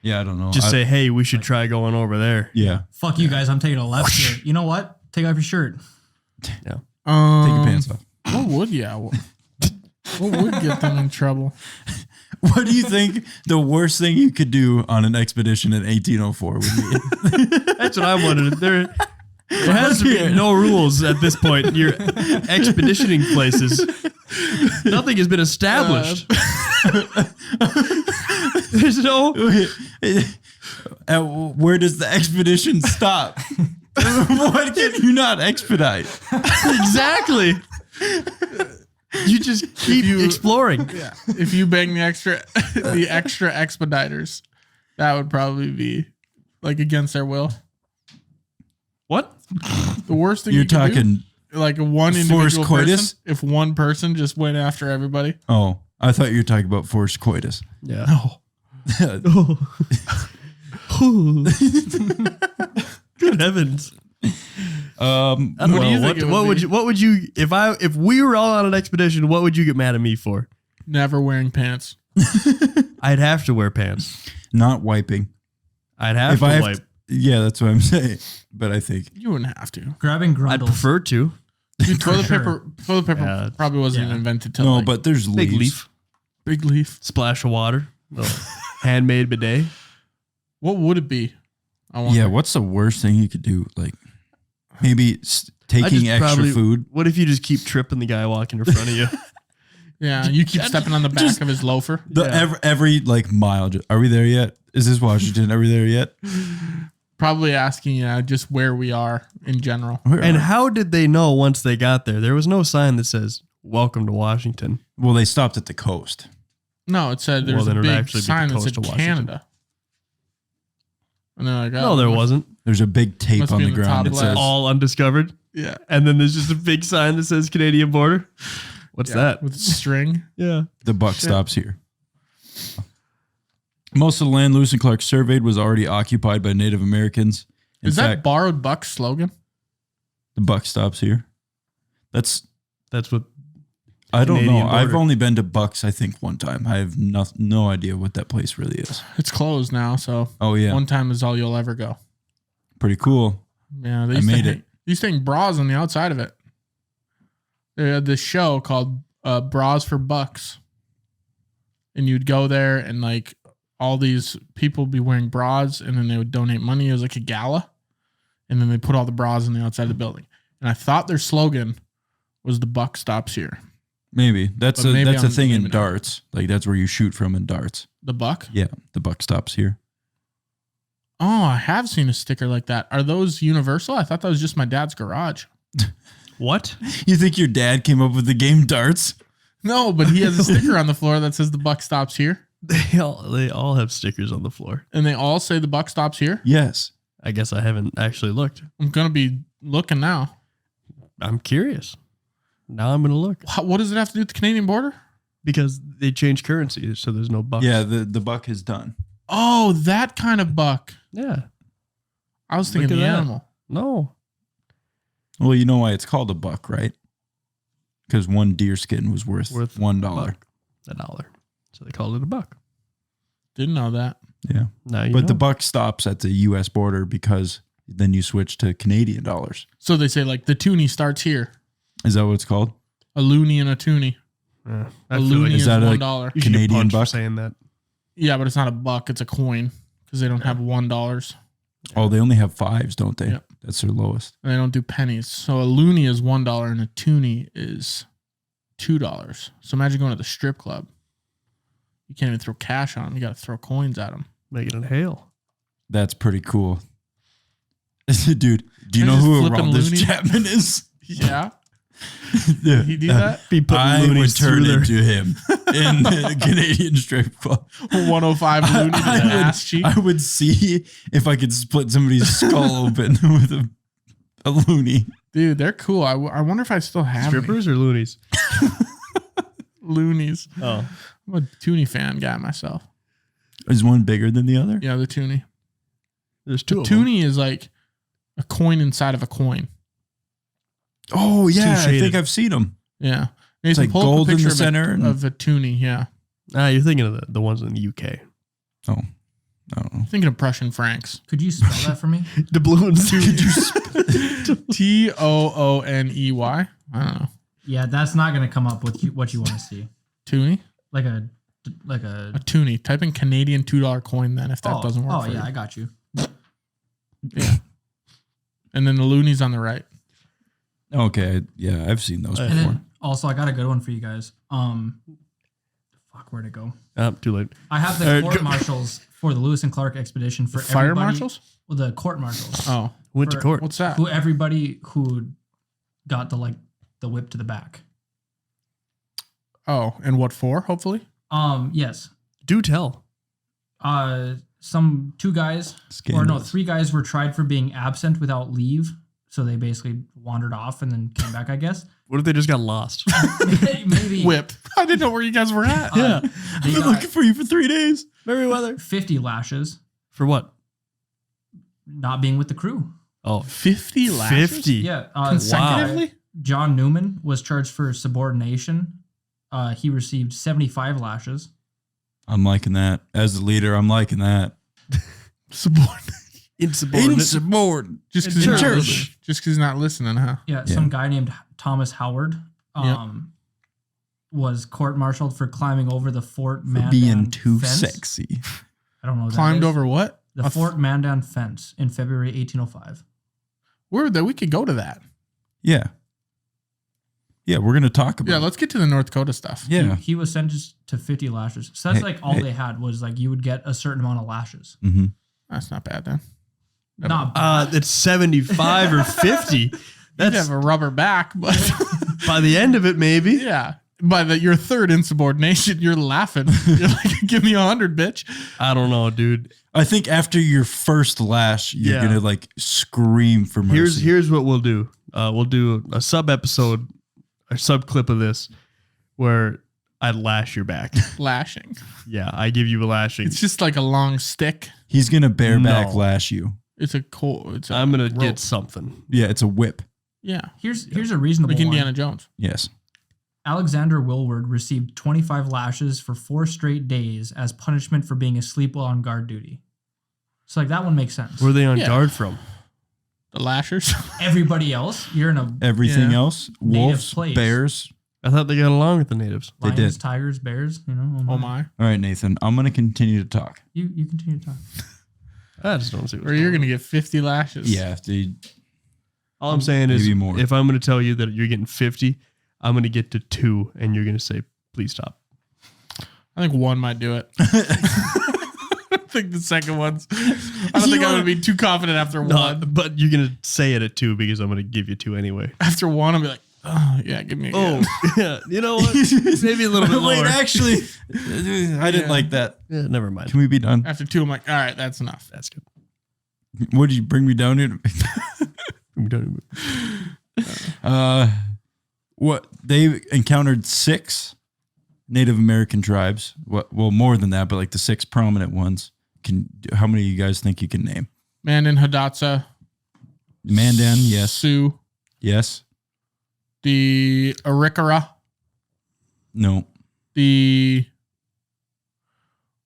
S1: Yeah, I don't know.
S2: Just say, hey, we should try going over there.
S1: yeah.
S4: Fuck you guys, I'm taking a left here. You know what? Take off your shirt.
S1: Take your pants off.
S3: What would what would get them in trouble?
S1: What do you think the worst thing you could do on an expedition in 1804 would be?
S2: That's what I wanted. There has to be no rules at this point. You're expeditioning places. Nothing has been established. There's no.
S1: Where does the expedition stop? What can you not expedite?
S2: Exactly. You just keep exploring.
S3: Yeah. If you bang the extra expediters, that would probably be like against their will.
S2: What?
S3: The worst thing
S1: You're
S3: you could
S1: talking.
S3: do, like one
S1: forced
S3: individual
S1: coitus?
S3: person, if one person just went after everybody.
S1: Oh, I thought you were talking about forced coitus.
S2: Yeah.
S3: No.
S2: Good heavens.
S3: What do you think it would be?
S2: What would you if we were all on an expedition, what would you get mad at me for?
S3: Never wearing pants.
S2: I'd have to wear pants.
S1: Not wiping.
S2: I'd have
S1: If
S2: to
S1: I have
S2: wipe.
S1: yeah, that's what I'm saying. But I think
S3: You wouldn't have to.
S4: Grabbing
S2: I'd
S4: grundles.
S2: prefer to.
S3: Dude, toilet
S4: sure.
S3: paper
S2: Yeah.
S3: probably wasn't
S4: Yeah.
S3: even invented till
S1: no,
S3: like
S1: but there's
S2: Big
S1: leaves.
S2: leaf.
S3: big leaf.
S2: Splash of water. Handmade bidet.
S3: What would it be? I wonder.
S1: Yeah, what's the worst thing you could do? Like maybe taking extra food.
S2: What if you just keep tripping the guy walking in front of you?
S3: Yeah, you keep stepping on the back of his loafer.
S1: Every like mile. Are we there yet? Is this Washington? Are we there yet?
S3: Probably asking just where we are in general.
S2: And how did they know once they got there? There was no sign that says, "Welcome to Washington."
S1: Well, they stopped at the coast.
S3: No, it said there's
S2: then
S3: a
S2: it would
S3: big
S2: actually be the
S3: sign that
S2: coast
S3: said
S2: of Washington.
S3: Canada. And they're like, oh,
S2: No, there wasn't.
S1: There's a big tape
S3: Must
S1: on
S3: be
S1: the
S3: in the
S1: ground
S3: top
S1: that says
S3: left.
S2: All undiscovered.
S3: Yeah.
S2: And then there's just a big sign that says Canadian border. What's that?
S3: With string.
S2: Yeah.
S1: the buck stops here. Most of the land Lewis and Clark surveyed was already occupied by Native Americans. In
S3: Is that
S1: fact,
S3: borrowed Buck's slogan?
S1: the buck stops here? That's
S2: That's what.
S1: I don't know.
S2: Canadian
S1: I've
S2: border.
S1: only been to Bucks, I think, one time. I have no idea what that place really is.
S3: It's closed now, so
S1: Oh yeah,
S3: one time is all you'll ever go.
S1: pretty cool.
S3: Yeah, they
S1: I
S3: used
S1: made
S3: to
S1: it.
S3: hang, they used to hang bras on the outside of it. They had this show called Bras for Bucks. And you'd go there and like all these people would be wearing bras and then they would donate money. It was like a gala. And then they put all the bras on the outside of the building. And I thought their slogan was the buck stops here.
S1: Maybe that's
S3: But
S1: a
S3: maybe
S1: that's a
S3: I'm
S1: thing in
S3: dreaming of it.
S1: darts. Like that's where you shoot from in darts.
S3: The buck?
S1: Yeah, the buck stops here.
S3: Oh, I have seen a sticker like that. Are those universal? I thought that was just my dad's garage.
S2: What?
S1: You think your dad came up with the game darts?
S3: No, but he has a sticker on the floor that says the buck stops here.
S2: They all have stickers on the floor.
S3: And they all say the buck stops here.
S1: Yes.
S2: I guess I haven't actually looked.
S3: I'm going to be looking now.
S2: I'm curious. Now I'm going to look
S3: What does it have to do with the Canadian border?
S2: because they changed currency, so there's no bucks.
S1: Yeah, the buck is done.
S3: Oh, that kind of buck.
S2: Yeah.
S3: I was thinking
S2: Look
S3: the
S2: at that.
S3: animal.
S2: No.
S1: Well, you know why it's called a buck, right? Because one deer skin was worth $1.
S2: $1. $1. So they called it a buck.
S3: Didn't know that.
S1: Yeah.
S2: Now you
S1: But
S2: know.
S1: the buck stops at the U.S. border because then you switch to Canadian dollars.
S3: So they say like the toonie starts here.
S1: Is that what it's called?
S3: A loony and a toonie.
S2: Yeah,
S3: A
S2: I feel
S3: loony
S2: like
S3: is
S1: that a-
S3: $1.
S2: you should get
S1: Canadian
S2: punched for
S1: buck?
S2: saying that.
S3: Yeah, but it's not a buck. It's a coin because they don't have $1
S1: Oh, they only have fives, don't they?
S3: Yep.
S1: That's their lowest.
S3: and they don't do pennies. So a loony is $1 and a toonie is $2. So imagine going to the strip club. You can't even throw cash on them. You got to throw coins at them.
S2: Make it a hail.
S1: That's pretty cool. Dude, do you
S3: Can I
S1: know
S3: just
S1: who
S3: flip a
S1: Aroldis
S3: loony?
S1: Chapman is?
S3: Yeah.
S1: Yeah.
S3: He do that?
S2: Be putting
S1: I would
S2: loonies
S1: turn
S2: through
S1: into him in the Canadian strip club.
S3: 105 loony to the ass cheek.
S1: I would see if I could split somebody's skull open with a loony.
S3: Dude, they're cool. I wonder if I still have any.
S2: Strippers or loonies?
S3: Loonies.
S2: Oh.
S3: I'm a toonie fan guy myself.
S1: Is one bigger than the other?
S3: Yeah, the toonie.
S2: There's two
S3: The
S2: of them.
S3: toonie is like a coin inside of a coin.
S1: Oh, yeah. I
S2: Two-shaded.
S1: think I've seen them.
S3: Yeah.
S1: It's like
S3: pull up a
S1: gold in
S3: picture
S1: the center and-
S3: of a toonie. Yeah.
S2: Ah, you're thinking of the ones in the UK.
S1: Oh, I don't know.
S3: Thinking of Prussian francs.
S4: Could you spell that for me?
S2: Doubloons.
S3: Tooney. I don't know.
S4: Yeah, that's not going to come up with what you want to see.
S3: Toonie?
S4: Like a
S3: A toonie. Type in Canadian $2 coin then if that doesn't work
S4: Oh
S3: for
S4: yeah,
S3: you.
S4: I got you.
S3: Yeah. And then the loonies on the right.
S1: Okay. Yeah, I've seen those
S2: And
S4: And
S1: before.
S4: then also I got a good one for you guys. Fuck, where'd it go?
S2: Too late.
S4: I have
S2: All
S4: the
S2: right,
S4: court
S2: go.
S4: marshals for the Lewis and Clark expedition for
S3: Fire
S4: everybody.
S3: marshals?
S4: Well, the court marshals.
S3: Oh.
S2: Went to
S4: For-
S2: court.
S3: What's that?
S4: Everybody who got the whip to the back.
S3: Oh, and what for, hopefully?
S4: Yes.
S2: Do tell.
S4: Some 2 guys
S1: Scandalous.
S4: 3 guys were tried for being absent without leave. So they basically wandered off and then came back, I guess.
S2: What if they just got lost?
S4: Maybe
S3: Whip. I didn't know where you guys were at.
S4: They
S1: I've been
S4: got
S1: looking for you for 3 days.
S2: Meriwether.
S4: 50 lashes,
S2: For what?
S4: not being with the crew.
S2: Oh,
S3: 50 lashes?
S2: 50.
S4: Yeah.
S3: Consecutively?
S4: John Newman was charged for subordination. He received 75 lashes.
S1: I'm liking that. As the leader, I'm liking that.
S3: Subordinate.
S2: Insubordinate.
S1: Insubordinate.
S3: Just
S2: In
S3: because he's,
S2: church.
S3: he's not listening, huh?
S4: Yeah,
S1: Yeah.
S4: some guy named Thomas Howard was court-martialed for climbing over the Fort Mandan
S1: Being too
S4: fence.
S1: sexy.
S4: I don't know what that
S3: Climbed
S4: is.
S3: over what?
S4: the Fort Mandan fence in February 1805.
S3: Where that we could go to that.
S1: Yeah. Yeah, we're going to talk about
S3: Yeah,
S1: it.
S3: let's get to the North Dakota stuff.
S1: Yeah.
S4: He was sentenced to 50 lashes. So that's
S1: Hey,
S4: like all
S1: hey.
S4: they had was like you would get a certain amount of lashes.
S1: Mm-hmm.
S3: That's not bad then.
S4: Not bad.
S2: It's 75 or 50.
S3: You'd
S2: That's
S3: have a rubber back, but
S2: by the end of it, maybe.
S3: yeah. By your third insubordination, you're laughing. You're like, give me 100, bitch.
S2: I don't know, dude.
S1: I think after your first lash, you're
S2: Yeah.
S1: gonna like scream for mercy.
S2: Here's what we'll do. We'll do a sub episode, a sub clip of this, where I lash your back.
S3: Lashing.
S2: Yeah, I give you a lashing.
S3: It's just like a long stick.
S1: He's gonna bareback
S2: No.
S1: lash you.
S3: It's a cold. It's a
S2: I'm gonna
S3: rope.
S2: get something.
S1: Yeah, it's a whip.
S3: Yeah.
S4: Here's a reasonable
S3: Like Indiana
S4: one.
S3: Jones.
S1: Yes.
S4: Alexander Willward received 25 lashes for 4 straight days as punishment for being asleep while on guard duty. So like that one makes sense.
S2: Where are they on
S3: Yeah.
S2: guard from?
S3: The lashers.
S4: Everybody else, you're in a
S1: Everything
S3: Yeah.
S1: else, wolves,
S4: place.
S1: bears.
S2: I thought they got along with the natives.
S1: They
S4: lions,
S1: did.
S4: tigers, bears. You know.
S3: Oh my.
S1: All right, Nathan. I'm gonna continue to talk.
S4: You continue to talk.
S2: I just don't see what's
S3: Or you're
S2: going
S3: gonna get 50 lashes.
S1: Yeah, dude.
S2: All I'm saying is,
S1: Maybe more.
S2: if I'm going to tell you that you're getting 50, I'm going to get to 2, and you're going to say, please stop.
S3: I think one might do it. I think the second one's. I don't think I'm gonna be too confident after
S2: No,
S3: one.
S2: but you're going to say it at 2 because I'm going to give you 2 anyway.
S3: After one, I'll be like, oh yeah, give me. Again.
S2: yeah. You know what? Maybe a little bit lower.
S1: Wait, actually, I didn't
S3: Yeah.
S1: like that.
S2: Yeah, never mind.
S1: Can we be done?
S3: After 2, I'm like, all right, that's enough.
S2: That's good.
S1: What did you bring me down here?
S2: We don't
S1: What they encountered 6 Native American tribes. Well, more than that, but like the 6 prominent ones. How many of you guys think you can name?
S3: Mandan, Hidatsa,
S1: Mandan, yes,
S3: Sioux,
S1: yes,
S3: the Arikara,
S1: no.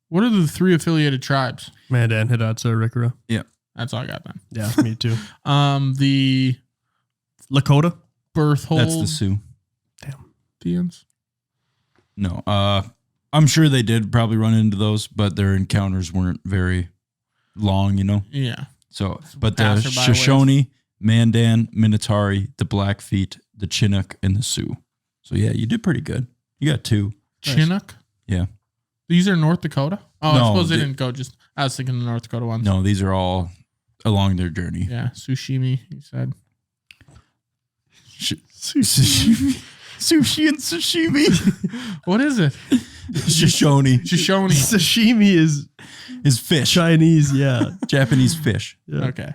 S3: What are the 3 affiliated tribes?
S2: Mandan, Hidatsa, Rikara.
S3: That's all I got then.
S2: Yeah, me too.
S3: The
S2: Lakota?
S3: Berthold.
S1: That's the Sioux.
S3: Indians.
S1: No, I'm sure they did probably run into those, but their encounters weren't very long, you know.
S3: Yeah.
S1: So, but the
S3: passerby
S1: Shoshone, Mandan, Minotari, the Blackfeet, the Chinook, and the Sioux. So yeah, you did pretty good. You got 2.
S3: Chinook.
S1: Yeah.
S3: These are North Dakota. Oh, I
S1: No,
S3: suppose they
S1: the-
S3: did didn't go. Just I was thinking the North Dakota ones.
S1: No, these are all along their journey.
S3: Yeah, sushimi. You said.
S1: Sushi. Sushi and sashimi.
S3: What is it?
S1: Shoshone
S3: Shoshone.
S2: Sashimi is
S1: fish.
S2: Chinese, yeah.
S1: Japanese fish.
S2: Yeah.
S3: Okay.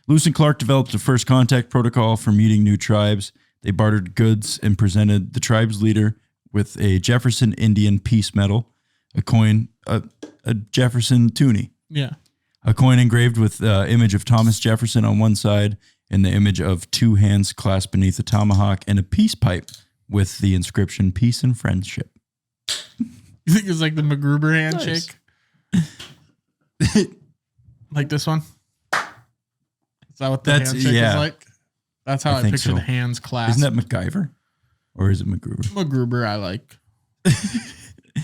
S1: Lewis and Clark developed a first contact protocol for meeting new tribes. They bartered goods and presented the tribe's leader with a Jefferson Indian peace medal, a coin, a Jefferson toonie,
S3: Yeah.
S1: a coin engraved with the image of Thomas Jefferson on one side and the image of 2 hands clasped beneath a tomahawk, and a peace pipe with the inscription "Peace and Friendship."
S3: You think it's like the MacGruber handshake? Like this one? Is that what the
S1: That's-
S3: handshake
S1: yeah.
S3: is like? That's how
S1: I
S3: I,
S1: think
S3: picture
S1: so.
S3: the hands clasped.
S1: Isn't that MacGyver? Or is it MacGruber?
S3: MacGruber I like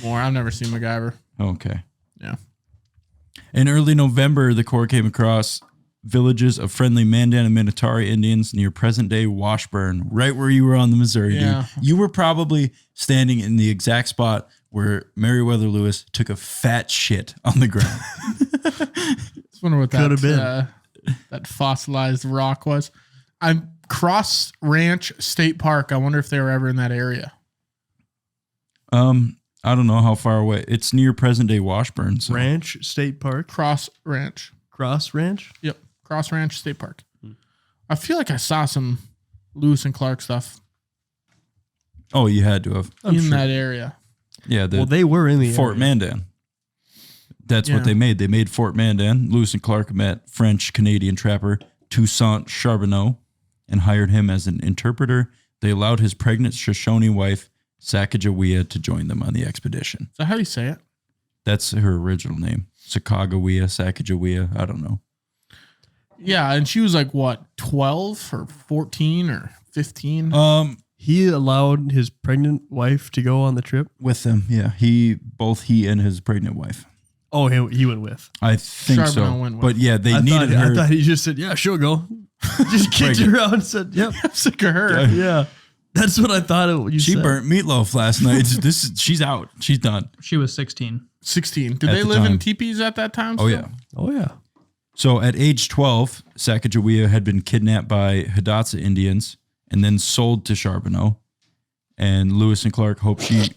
S3: more. I've never seen MacGyver.
S1: Okay.
S3: Yeah.
S1: In early November, the Corps came across villages of friendly Mandan and Minotari Indians near present-day Washburn, right where you were on the Missouri,
S3: Yeah.
S1: dude. You were probably standing in the exact spot where Meriwether Lewis took a fat shit on the ground.
S3: Just wonder what
S2: Could have been.
S3: that fossilized rock was. I'm Cross Ranch State Park. I wonder if they were ever in that area.
S1: I don't know how far away. It's near present-day Washburn. So.
S2: Ranch State Park.
S3: Cross Ranch.
S2: Cross Ranch?
S3: Yep. Cross Ranch State Park. I feel like I saw some Lewis and Clark stuff
S1: Oh, you had to have.
S2: I'm
S3: in
S2: sure.
S3: that area.
S1: Yeah, the
S2: Well, they were in the
S1: Fort
S2: area.
S1: Mandan. That's
S3: Yeah.
S1: what they made. They made Fort Mandan. Lewis and Clark met French-Canadian trapper Toussaint Charbonneau and hired him as an interpreter. They allowed his pregnant Shoshone wife, Sacagawea, to join them on the expedition.
S3: Is that how you say it?
S1: That's her original name. Sacagawea, Sacagawea. I don't know.
S3: Yeah, and she was like what, 12 or 14 or 15?
S2: He allowed his pregnant wife to go on the trip.
S1: With them, yeah. Both he and his pregnant wife.
S2: Oh, he went with.
S1: I think
S3: Charbonneau
S1: so.
S3: went with.
S1: But yeah, they
S2: I
S1: needed
S2: thought,
S1: her.
S2: I thought he just said, yeah, she'll go. Just kicked her out and said, yep.
S3: I'm sick of her.
S2: Yeah. That's what I thought you
S1: She
S2: said.
S1: burnt meatloaf last night. She's out. She's done.
S4: She was 16.
S3: 16. Did
S1: At
S3: they
S1: the
S3: live in
S1: time.
S3: teepees at that time?
S1: Oh
S3: still?
S1: yeah.
S2: Oh, yeah.
S1: So at age 12, Sacagawea had been kidnapped by Hidatsa Indians and then sold to Charbonneau. And Lewis and Clark hope she...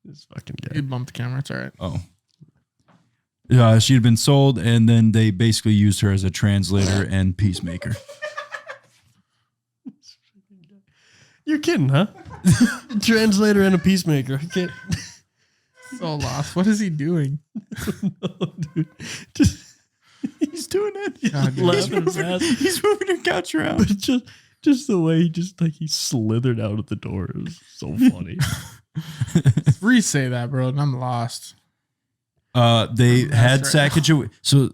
S2: This fucking guy.
S3: You bumped the camera. It's all right.
S1: Oh. She had been sold, and then they basically used her as a translator and peacemaker.
S2: You're kidding, huh? Translator and a peacemaker. I can't.
S3: So lost. What is he doing?
S2: No, dude. Just,
S1: He's doing it.
S3: God, dude.
S1: He's moving the couch around.
S2: but just the way he slithered out of the door. It was so funny.
S3: Re-say that, bro. And I'm lost.
S1: They had
S3: That's right.
S1: Sacagawea. So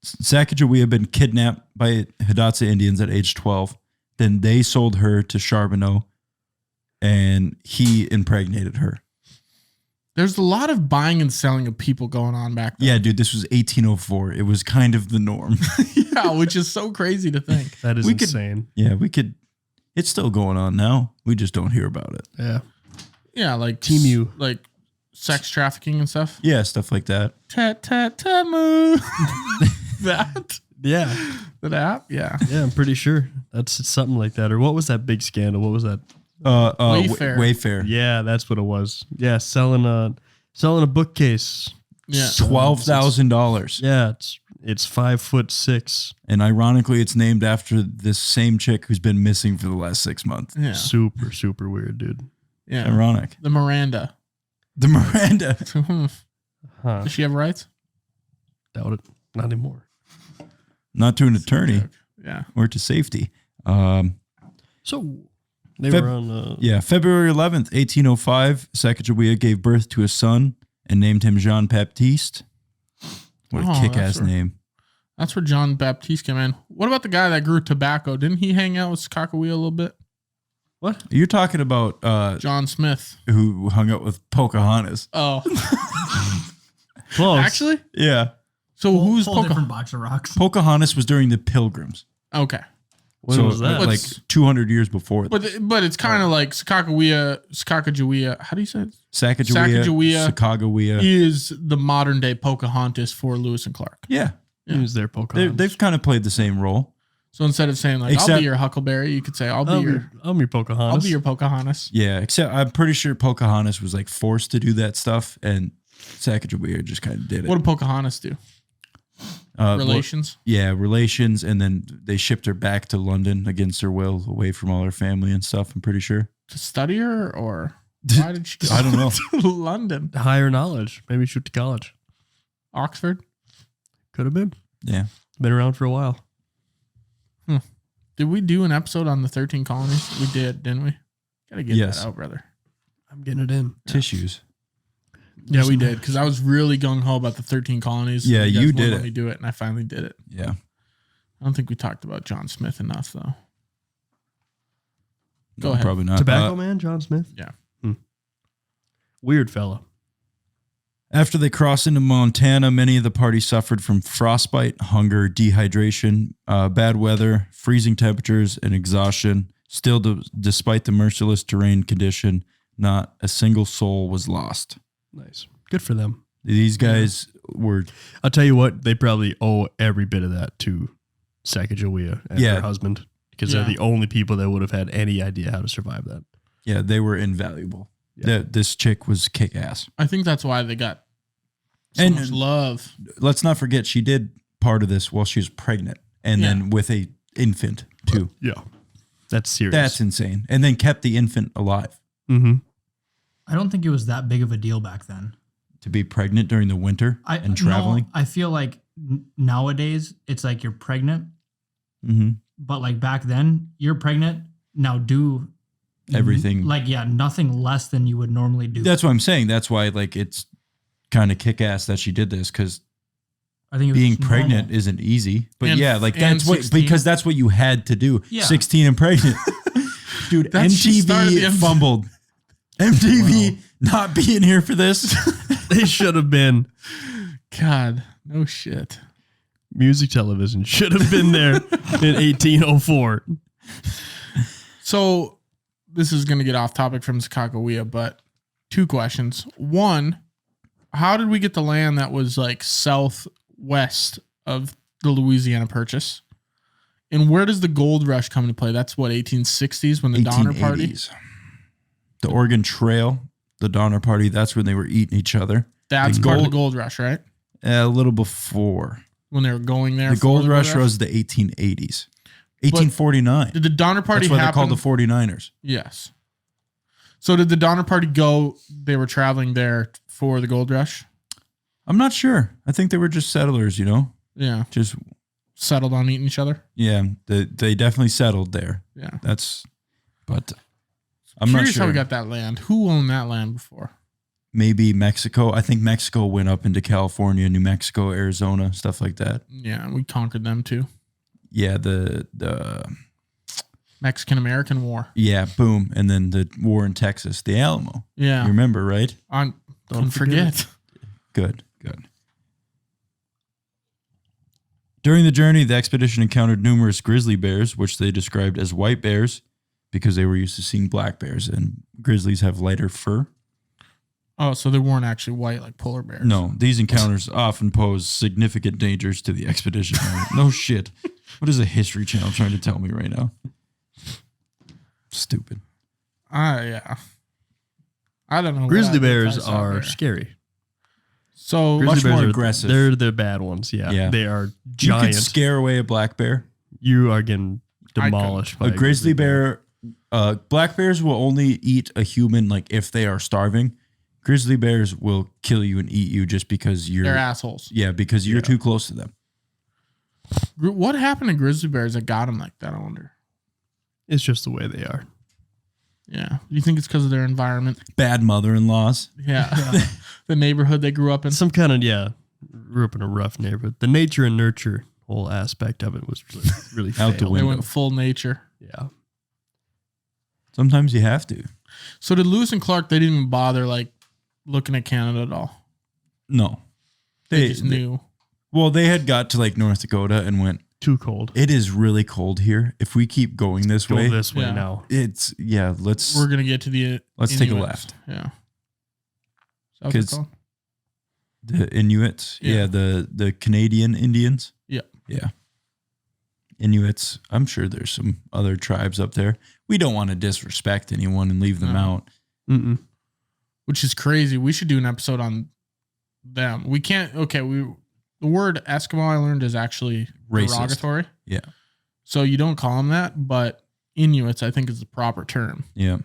S1: Sacagawea had been kidnapped by Hidatsa Indians at age 12. Then they sold her to Charbonneau, and he impregnated her.
S3: There's a lot of buying and selling of people going on back then.
S1: Yeah, dude, this was 1804. It was kind of the norm.
S3: Yeah, which is so crazy to think.
S2: That is
S1: We could-
S2: insane.
S1: It's still going on now. We just don't hear about it.
S2: Yeah.
S3: Yeah, like
S2: Temu.
S3: like sex trafficking and stuff.
S1: Yeah, stuff like that.
S3: Temu. That
S2: Yeah.
S3: app. Yeah.
S2: Yeah, I'm pretty sure that's something like that. Or what was that big scandal? What was that?
S3: Wayfair.
S1: Wayfair.
S2: Yeah, that's what it was. Yeah, selling a bookcase.
S3: Yeah.
S1: $12,000.
S2: Yeah, it's 5'6".
S1: And ironically, it's named after this same chick who's been missing for the last 6 months.
S3: Yeah.
S2: Super, super weird, dude.
S3: Yeah.
S1: Ironic.
S3: The Miranda.
S1: The Miranda.
S2: Huh.
S3: Does she have rights?
S2: Doubt it. Not anymore.
S1: Not to an attorney
S3: Yeah.
S1: or to safety.
S2: So they
S1: Feb-
S2: were on.
S1: Yeah, February 11th, 1805, Sacagawea gave birth to a son and named him Jean Baptiste. What a
S3: Oh,
S1: kick-ass
S3: that's right.
S1: name.
S3: That's where John Baptiste came in. What about the guy that grew tobacco? Didn't he hang out with Skakawea a little bit?
S2: What?
S1: You're talking about
S3: John Smith.
S1: who hung out with Pocahontas.
S3: Oh,
S2: Close.
S3: actually?
S1: Yeah.
S3: So who's
S4: whole different box of rocks?
S1: Pocahontas was during the Pilgrims.
S3: Okay.
S2: When was that?
S1: Like 200 years before.
S3: But it's kind of like Skakawea. How do you say it?
S1: Sacagawea, Sacagawea.
S3: Is the modern day Pocahontas for Lewis and Clark.
S1: Yeah.
S2: He was there, Pocahontas.
S1: They've kind of played the same role.
S3: So instead of saying like I'll
S1: Except-
S3: be your Huckleberry, you could say I'll be your
S2: Pocahontas.
S3: I'll be your Pocahontas.
S1: Yeah, except I'm pretty sure Pocahontas was like forced to do that stuff, and Sacagawea just kind of did it.
S3: What did Pocahontas do? Relations.
S1: Relations, and then they shipped her back to London against her will, away from all her family and stuff. I'm pretty sure.
S3: To study her, or why did she go
S1: I don't know.
S3: to London?
S2: Higher knowledge. Maybe shoot to college.
S3: Oxford?
S2: Could have been.
S1: Yeah.
S2: Been around for a while.
S3: Did we do an episode on the 13 colonies? We did, didn't we? Gotta get
S1: Yes.
S3: that out, brother.
S2: I'm getting it in.
S1: Tissues.
S3: Yeah, we did, because I was really gung-ho about the 13 colonies.
S1: Yeah,
S3: guys
S1: you
S3: wouldn't
S1: did
S3: let
S1: it.
S3: me do it, and I finally did it.
S1: Yeah.
S3: I don't think we talked about John Smith enough, though. Go
S1: No,
S3: ahead.
S1: Probably not.
S2: Tobacco Man, John Smith.
S3: Yeah.
S2: Weird fella.
S1: After they crossed into Montana, many of the party suffered from frostbite, hunger, dehydration, bad weather, freezing temperatures, and exhaustion. Still, despite the merciless terrain condition, not a single soul was lost.
S2: Nice. Good for them.
S1: These guys were...
S2: I'll tell you what, they probably owe every bit of that to Sacagawea and
S1: Yeah.
S2: her husband, because
S3: Yeah.
S2: they're the only people that would have had any idea how to survive that.
S1: Yeah, they were invaluable.
S2: Yeah.
S1: This chick was kick-ass.
S3: I think that's why they got so
S1: And-
S3: much love.
S1: Let's not forget, she did part of this while she was pregnant, and
S3: Yeah.
S1: then with a infant, too.
S2: Yeah. That's serious.
S1: That's insane. And then kept the infant alive.
S2: mm-hmm.
S4: I don't think it was that big of a deal back then.
S1: To be pregnant during the winter and traveling.
S4: No, I feel like nowadays it's like you're pregnant,
S1: Mm-hmm.
S4: but like back then you're pregnant. Now do
S1: Everything.
S4: nothing less than you would normally do.
S1: That's what I'm saying. That's why, like, it's kind of kick-ass that she did this, because
S4: I think it was
S1: being
S4: just
S1: pregnant
S4: normal.
S1: isn't easy. But
S3: And-
S1: yeah, like
S3: and
S1: that's what
S3: 16.
S1: because that's what you had to do.
S4: Yeah.
S1: 16 and pregnant. Dude,
S3: She started
S1: MTV
S3: the
S1: fumbled. MTV not being here for this.
S2: They should have been.
S3: God, no shit.
S2: Music television should have been there in 1804.
S3: So this is going to get off topic from Sakakawea, but two questions. One, how did we get the land that was like southwest of the Louisiana Purchase. And where does the gold rush come into play? That's what, 1860s when the Donner Party?
S1: 1880s. The Oregon Trail, the Donner Party, that's when they were eating each other.
S3: That's part of the gold rush, right?
S1: A little before.
S3: When they were going there.
S1: The gold rush was the 1880s. 1849.
S3: Did the Donner Party
S1: happen? That's why
S3: happen?
S1: they're called the 49ers.
S3: Yes. So did the Donner Party go, they were traveling there for the gold rush?
S1: I'm not sure. I think they were just settlers, you know?
S3: Yeah.
S1: Just
S3: settled on eating each other?
S1: Yeah, they definitely settled there.
S3: Yeah.
S1: But I'm not
S3: Curious
S1: sure
S3: how we got that land. Who owned that land before?
S1: Maybe Mexico. I think Mexico went up into California, New Mexico, Arizona, stuff like that.
S3: Yeah, we conquered them too.
S1: Yeah, the
S3: Mexican-American War.
S1: Yeah, boom. And then the war in Texas, the Alamo.
S3: Yeah.
S1: You remember, right?
S3: Don't forget.
S1: Good. During the journey, the expedition encountered numerous grizzly bears, which they described as white bears because they were used to seeing black bears, and grizzlies have lighter fur.
S3: Oh, so they weren't actually white like polar bears.
S1: No, these encounters often pose significant dangers to the expedition. No shit. What is a History Channel trying to tell me right now? Stupid.
S3: Yeah. I don't know.
S2: Grizzly bears are scary.
S3: So
S1: Much
S2: Grizzly
S1: more
S2: bears
S1: aggressive.
S2: They're the bad ones. Yeah. They are
S1: You
S2: giant.
S1: can scare away a black bear.
S2: You are getting demolished by
S1: A grizzly bear. Black bears will only eat a human like if they are starving. Grizzly bears will kill you and eat you just because
S3: they're assholes.
S1: Yeah, because you're too close to them.
S3: What happened to grizzly bears that got them like that, I wonder?
S2: It's just the way they are.
S3: Yeah. You think it's because of their environment?
S1: Bad mother-in-laws.
S3: Yeah. The neighborhood they grew up in.
S2: Some kind of, grew up in a rough neighborhood. The nature and nurture whole aspect of it was really
S1: Out the
S2: failed.
S3: They
S1: window.
S3: went full nature.
S2: Yeah.
S1: Sometimes you have to.
S3: So did Lewis and Clark, they didn't even bother like looking at Canada at all?
S1: No.
S3: They just knew.
S1: Well, they had got to like North Dakota and went,
S2: Too cold.
S1: it is really cold here. If we keep going this
S2: Go
S1: way,
S2: this way
S3: Yeah.
S2: now.
S1: let's
S3: We're going to get to the
S1: let's take a
S3: Inuits.
S1: left.
S3: Yeah. Is that what they're
S1: 'Cause-
S3: called?
S1: The Inuits.
S3: Yeah.
S1: Yeah, the Canadian Indians.
S3: Yeah.
S1: Yeah. Inuits. I'm sure there's some other tribes up there. We don't want to disrespect anyone and leave them
S3: No.
S1: out.
S2: Mm-mm.
S3: Which is crazy. We should do an episode on them. We can't. Okay, the word Eskimo I learned is actually
S1: Racist.
S3: derogatory.
S1: Yeah.
S3: So you don't call them that, but Inuits I think is the proper term.
S1: Yeah.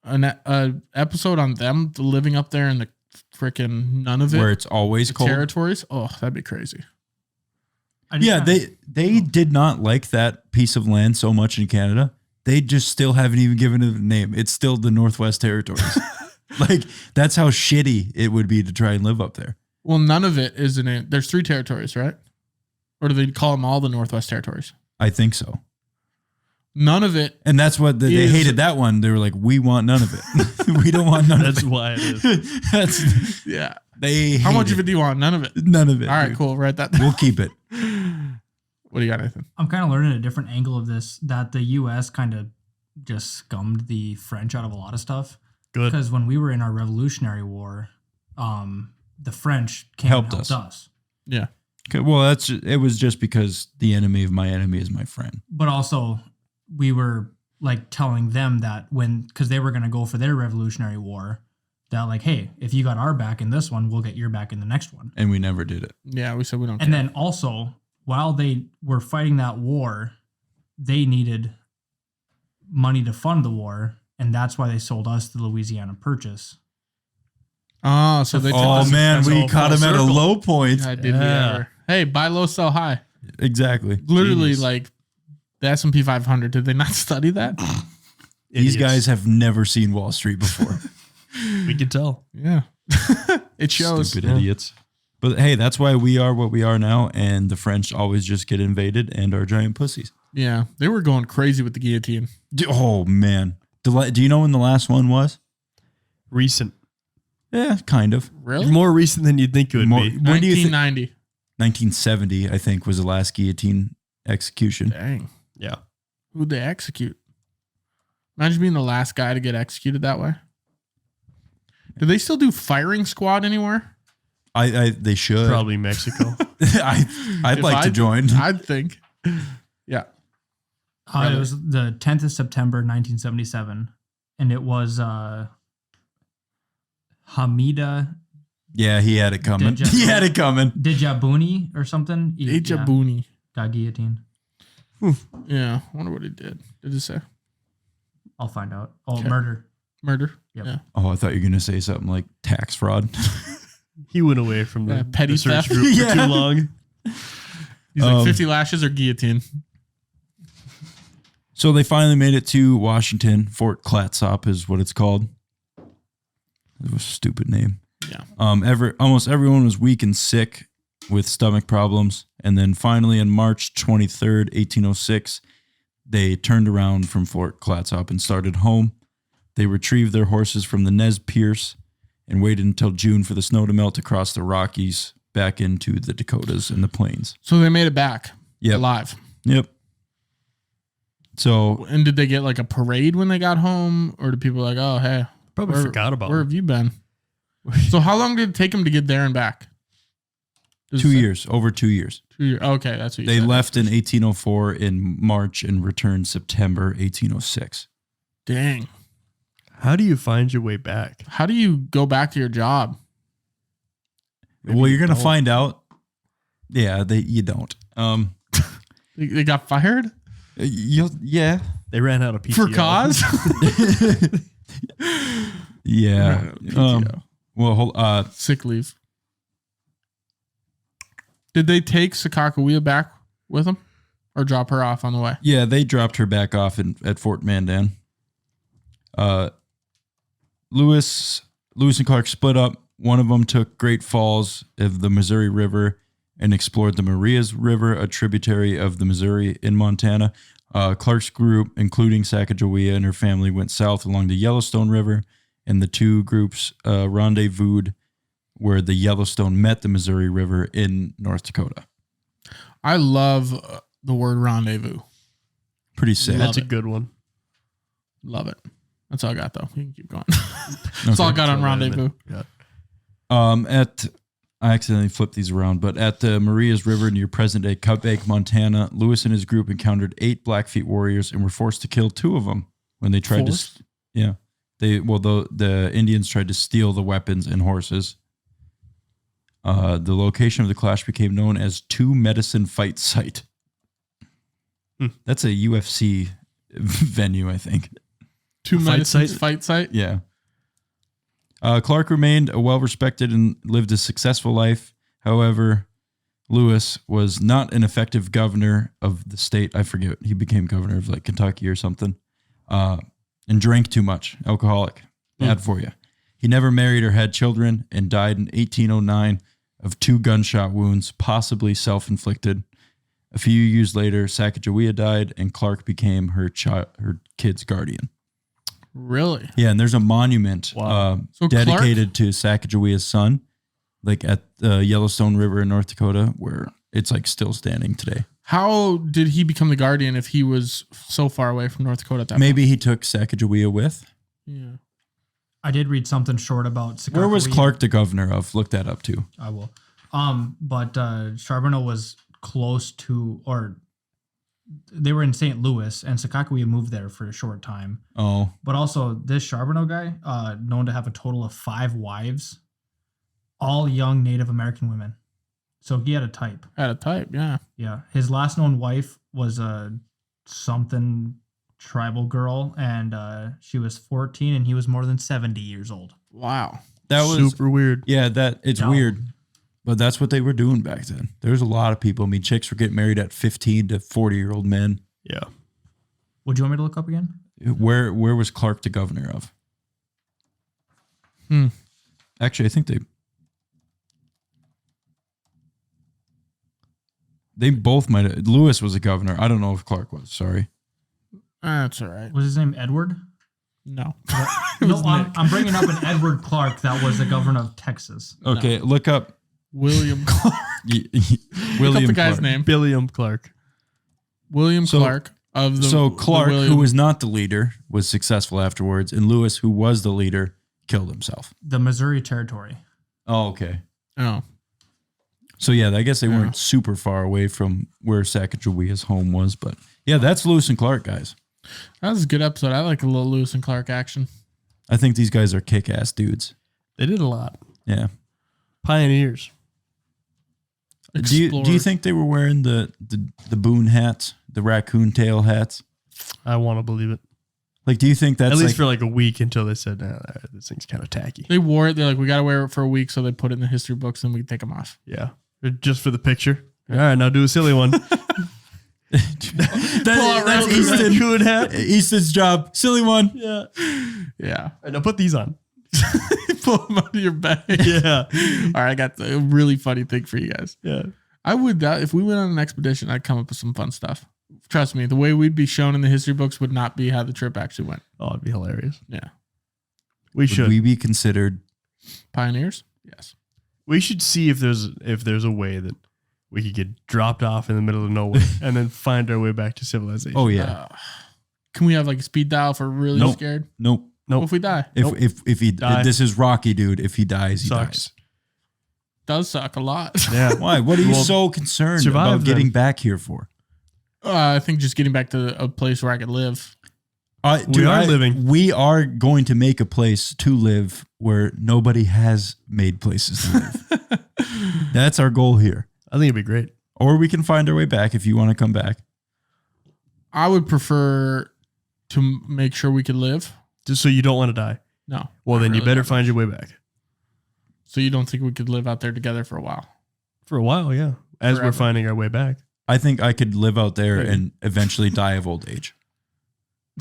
S3: An episode on them living up there in the freaking none of it
S1: Where it's always cold.
S3: territories. Oh, that'd be crazy.
S1: Yeah, they did not like that piece of land so much in Canada. They just still haven't even given it a name. It's still the Northwest Territories. Like, that's how shitty it would be to try and live up there.
S3: Well, none of it is in it. There's 3 territories, right? Or do they call them all the Northwest Territories?
S1: I think so.
S3: None of it.
S1: And that's what they
S3: Is-
S1: hated that one. They were like, we want none of it. We don't want none of
S2: That's
S1: it.
S2: why it is.
S1: That's
S3: Yeah.
S1: they.
S3: How much
S1: hate
S3: of it do you want? None of it.
S1: None of it.
S3: All right,
S1: dude.
S3: cool. Write that down.
S1: We'll keep it.
S3: What do you got, Nathan?
S4: I'm kind of learning a different angle of this, that the U.S. kind of just scummed the French out of a lot of stuff.
S2: Good.
S4: Because when we were in our Revolutionary War, the French came
S1: Helped
S4: and helped us.
S3: Yeah.
S1: Okay, well, it was just because the enemy of my enemy is my friend.
S4: But also, we were like telling them that because they were going to go for their Revolutionary War, that like, hey, if you got our back in this one, we'll get your back in the next one.
S1: And we never did it.
S3: Yeah, we said we don't
S4: And
S3: care.
S4: then also, while they were fighting that war, they needed money to fund the war. And that's why they sold us the Louisiana Purchase.
S3: Oh, so they took us-
S1: man,
S2: that's
S1: we
S2: all
S1: caught him
S2: full
S1: at a
S2: circle.
S1: low point.
S3: God, did we
S2: Yeah.
S3: ever? Hey, buy low, sell high.
S1: Exactly.
S3: Literally,
S1: Genius.
S3: like the S&P 500. Did they not study that?
S1: These
S2: Idiots.
S1: guys have never seen Wall Street before.
S2: We can tell.
S3: Yeah. It shows.
S1: Stupid idiots. But hey, that's why we are what we are now, and the French always just get invaded and are giant pussies.
S3: Yeah, they were going crazy with the guillotine.
S1: Oh man, do you know when the last one was?
S2: Recent.
S1: Yeah, kind of.
S3: Really?
S2: More recent than you'd think it would
S1: More-
S2: be.
S1: When do you think?
S3: 1990.
S1: 1970, I think, was the last guillotine execution.
S3: Dang.
S2: Yeah.
S3: Who'd they execute? Imagine being the last guy to get executed that way. Do they still do firing squad anywhere?
S1: They should.
S2: Probably Mexico.
S1: I'd
S3: If
S1: like to join.
S3: I'd think. Yeah.
S4: It was the 10th of September, 1977, and it was Hamida
S1: Yeah, he had it coming.
S4: Did ya-
S1: He had it coming.
S4: Djabuni or something.
S3: Ejabuni.
S4: Got guillotined.
S3: Yeah. I wonder what he did. Did it say?
S4: I'll find out. Oh,
S3: Okay.
S4: murder.
S3: Murder?
S4: Yep.
S3: Yeah.
S1: Oh, I thought you were gonna say something like tax fraud.
S2: He went away from the,
S3: Petty
S2: the search
S3: theft.
S2: group for
S1: Yeah.
S2: too long.
S3: He's like 50 lashes or guillotine.
S1: So they finally made it to Washington. Fort Clatsop is what it's called. It was a stupid name.
S3: Yeah.
S1: Almost everyone was weak and sick with stomach problems. And then finally on March 23rd, 1806, they turned around from Fort Clatsop and started home. They retrieved their horses from the Nez Pierce and waited until June for the snow to melt across the Rockies back into the Dakotas and the plains.
S3: So they made it back
S1: Yep.
S3: alive.
S1: Yep. So
S3: And did they get like a parade when they got home? Or did people like, oh, hey,
S2: Probably forgot about
S3: where
S2: him.
S3: have you been? So how long did it take them to get there and back? Does it
S1: 2
S3: say?
S1: years, over 2 years.
S3: 2 years. Okay, that's what you
S1: They
S3: said.
S1: left in 1804 in March and returned September 1806.
S3: Dang.
S2: How do you find your way back?
S3: How do you go back to your job?
S2: Maybe
S1: Well,
S2: you
S1: you're gonna
S2: don't.
S1: find out. Yeah, you don't.
S3: They got fired
S1: Yeah,
S2: They ran out of PTO.
S3: for cause?
S1: yeah.
S3: PTO.
S1: Well,
S3: Sick leave. Did they take Sakakawea back with them or drop her off on the way?
S1: yeah, they dropped her back off at Fort Mandan. Lewis and Clark split up. One of them took Great Falls of the Missouri River and explored the Marias River, a tributary of the Missouri in Montana. Clark's group, including Sacagawea and her family, went south along the Yellowstone River, and the two groups rendezvoused where the Yellowstone met the Missouri River in North Dakota.
S3: I love the word rendezvous.
S1: Pretty sick.
S3: Love
S2: That's a
S3: it.
S2: good one.
S3: Love it. That's all I got though. You can keep going. That's all I got on rendezvous.
S2: Yeah.
S1: I accidentally flipped these around, but at the Marias River near present-day Cutbank, Montana, Lewis and his group encountered 8 Blackfeet warriors and were forced to kill 2 of them when they tried
S3: Forced?
S1: to. Yeah, the Indians tried to steal the weapons and horses. The location of the clash became known as Two Medicine Fight Site. That's a UFC venue, I think.
S3: Two
S2: Fight
S3: medicines
S2: site?
S3: fight site.
S1: Yeah. Clark remained a well-respected and lived a successful life. However, Lewis was not an effective governor of the state. I forget. He became governor of like Kentucky or something. And drank too much. Alcoholic. Bad for you. He never married or had children and died in 1809 of 2 gunshot wounds, possibly self-inflicted. A few years later, Sacagawea died and Clark became her kid's guardian.
S3: Really?
S1: Yeah, and there's a monument
S2: Wow.
S3: So
S1: dedicated to Sacagawea's son, like at the Yellowstone River in North Dakota, where it's like still standing today.
S3: How did he become the guardian if he was so far away from North Dakota at that
S1: Maybe he took Sacagawea with.
S3: point? Yeah.
S4: I did read something short about Sakakawea.
S1: Where was Clark the governor of? Look that up too.
S4: I will. But Charbonneau was close to, or they were in St. Louis, and Sakakawea moved there for a short time.
S1: Oh,
S4: But also, this Charbonneau guy, known to have a total of 5 wives, all young Native American women. So he had a type.
S3: Had a type, yeah.
S4: Yeah. His last known wife was a something tribal girl, and she was 14, and he was more than 70 years old.
S3: Wow.
S1: that was
S2: super weird.
S1: yeah. It's
S4: No.
S1: weird, but that's what they were doing back then. There was a lot of people. I mean, chicks were getting married at 15 to 40-year-old men.
S2: Yeah.
S4: Would you want me to look up again?
S1: Where was Clark the governor of? Actually, I think they both might have. Lewis was a governor. I don't know if Clark was. Sorry.
S3: That's all right.
S4: Was his name Edward?
S3: No.
S4: No, I'm bringing up an Edward Clark that was the governor of Texas.
S1: Okay, look up
S3: William Clark.
S1: William
S3: Look up the guy's
S1: Clark.
S3: name.
S2: William Clark.
S3: William
S1: So-
S3: Clark of the
S1: So Clark,
S3: the
S1: who
S3: William-
S1: was not the leader, was successful afterwards, and Lewis, who was the leader, killed himself.
S4: The Missouri Territory.
S1: Oh, okay.
S3: Oh,
S1: So yeah, I guess they weren't super far away from where Sacagawea's home was, but yeah, that's Lewis and Clark, guys.
S3: that was a good episode. I like a little Lewis and Clark action.
S1: I think these guys are kick-ass dudes.
S2: They did a lot.
S1: Yeah.
S2: Pioneers.
S1: Do you think they were wearing the Boone hats, the raccoon tail hats?
S2: I want to believe it.
S1: Like, do you think that's
S2: At least
S1: like,
S2: for like a week until they said, nah, this thing's kind of tacky.
S3: They wore it. They're like, we got to wear it for a week, so they put it in the history books, and we can take them off.
S2: Yeah. Just for the picture. All right, now do a silly one.
S1: that's Easton.
S2: Raccoon hat.
S1: Easton's job? Silly one.
S2: Yeah.
S3: Yeah.
S2: All right, now put these on.
S3: Pull them out of your bag.
S2: Yeah.
S3: All right, I got a really funny thing for you guys.
S2: Yeah.
S3: I would, if we went on an expedition, I'd come up with some fun stuff. Trust me, the way we'd be shown in the history books would not be how the trip actually went.
S2: Oh, it'd be hilarious.
S3: Yeah.
S2: We should.
S1: Would we be considered?
S3: Pioneers? Yes.
S2: We should see if there's a way that we could get dropped off in the middle of nowhere and then find our way back to civilization.
S1: Oh yeah.
S3: Can we have like a speed dial if we're really
S1: Nope.
S3: scared?
S1: Nope.
S3: What if we die?
S1: If he
S2: Die.
S1: this is Rocky, dude. If he dies, he
S2: Sucks.
S1: dies.
S3: Does suck a lot.
S2: Yeah.
S1: Why? What are you
S2: Well,
S1: so concerned
S2: survive
S1: about getting
S2: then.
S1: back here for?
S3: I think just getting back to a place where I could live.
S2: Living.
S1: We are going to make a place to live where nobody has made places to live. That's our goal here.
S2: I think it'd be great.
S1: Or we can find our way back if you want to come back.
S3: I would prefer to make sure we could live.
S2: Just so you don't want to die.
S3: No.
S2: Well,
S3: I
S2: then you
S3: really
S2: better
S3: don't.
S2: find your way back.
S3: So you don't think we could live out there together for a while?
S2: For a while, yeah. As
S3: Forever.
S2: we're finding our way back.
S1: I think I could live out there
S2: Maybe.
S1: and eventually die of old age.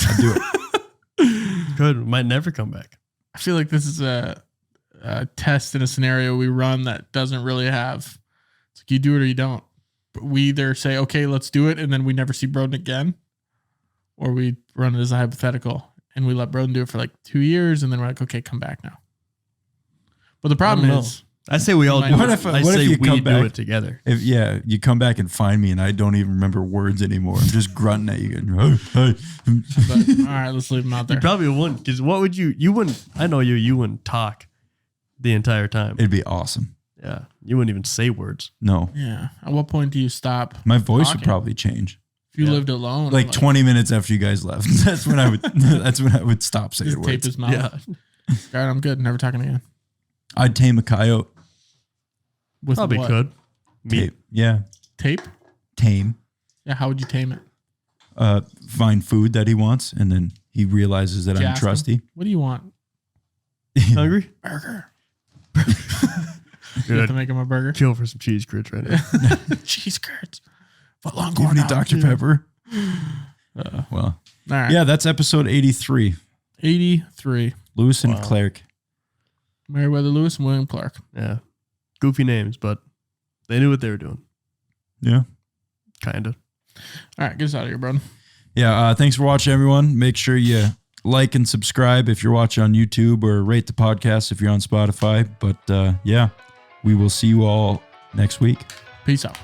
S1: I'd do it.
S2: Good. We might never come back.
S3: I feel like this is a test in a scenario we run that doesn't really have. It's like you do it or you don't. But we either say, okay, let's do it, and then we never see Broden again, or we run it as a hypothetical and we let Broden do it for like 2 years, and then we're like, okay, come back now. But the problem
S2: I don't
S3: is,
S2: I say we all do
S3: What
S2: it.
S1: if-
S2: I
S1: what if
S2: say
S1: you
S2: we
S1: come
S2: do
S1: back-
S2: it together.
S1: If you come back and find me and I don't even remember words anymore. I'm just grunting at you. Going, hey.
S3: but, all right, let's leave him out there.
S2: You probably wouldn't, because what would you wouldn't, I know you wouldn't talk the entire time.
S1: It'd be awesome.
S2: Yeah. You wouldn't even say words.
S1: No,
S3: Yeah. At what point do you stop?
S1: my voice
S3: Talking.
S1: would probably change.
S3: If you
S2: Yeah.
S3: lived alone,
S1: Like 20 minutes after you guys left. That's when I would. That's when I would stop saying
S3: just tape
S1: words.
S3: his mouth.
S2: Yeah.
S3: All right, I'm good. Never talking again.
S1: I'd tame a coyote.
S3: With
S2: Probably
S3: what?
S2: could.
S1: Tape. Yeah,
S3: Tape?
S1: tame.
S3: Yeah. How would you tame it?
S1: Find food that he wants, and then he realizes that
S3: Did you
S1: I'm
S3: ask him?
S1: trusty.
S3: What do you want?
S2: Hungry?
S3: Burger. You have
S2: Good.
S3: to make him a burger.
S2: Chill for some cheese grits right now.
S3: Cheese curds. Foot long
S1: Give
S3: corn
S1: me
S3: dog.
S1: Dr. Pepper. Well,
S3: All right.
S1: yeah, that's episode 83.
S3: 83.
S1: Lewis and
S2: Wow.
S1: Clark.
S3: Meriwether Lewis and William Clark.
S2: Yeah. Goofy names, but they knew what they were doing.
S1: Yeah.
S2: Kind of.
S3: All right. Get us out of here, bro.
S1: Yeah, thanks for watching, everyone. Make sure you like and subscribe if you're watching on YouTube, or rate the podcast if you're on Spotify. But yeah, we will see you all next week.
S3: Peace out.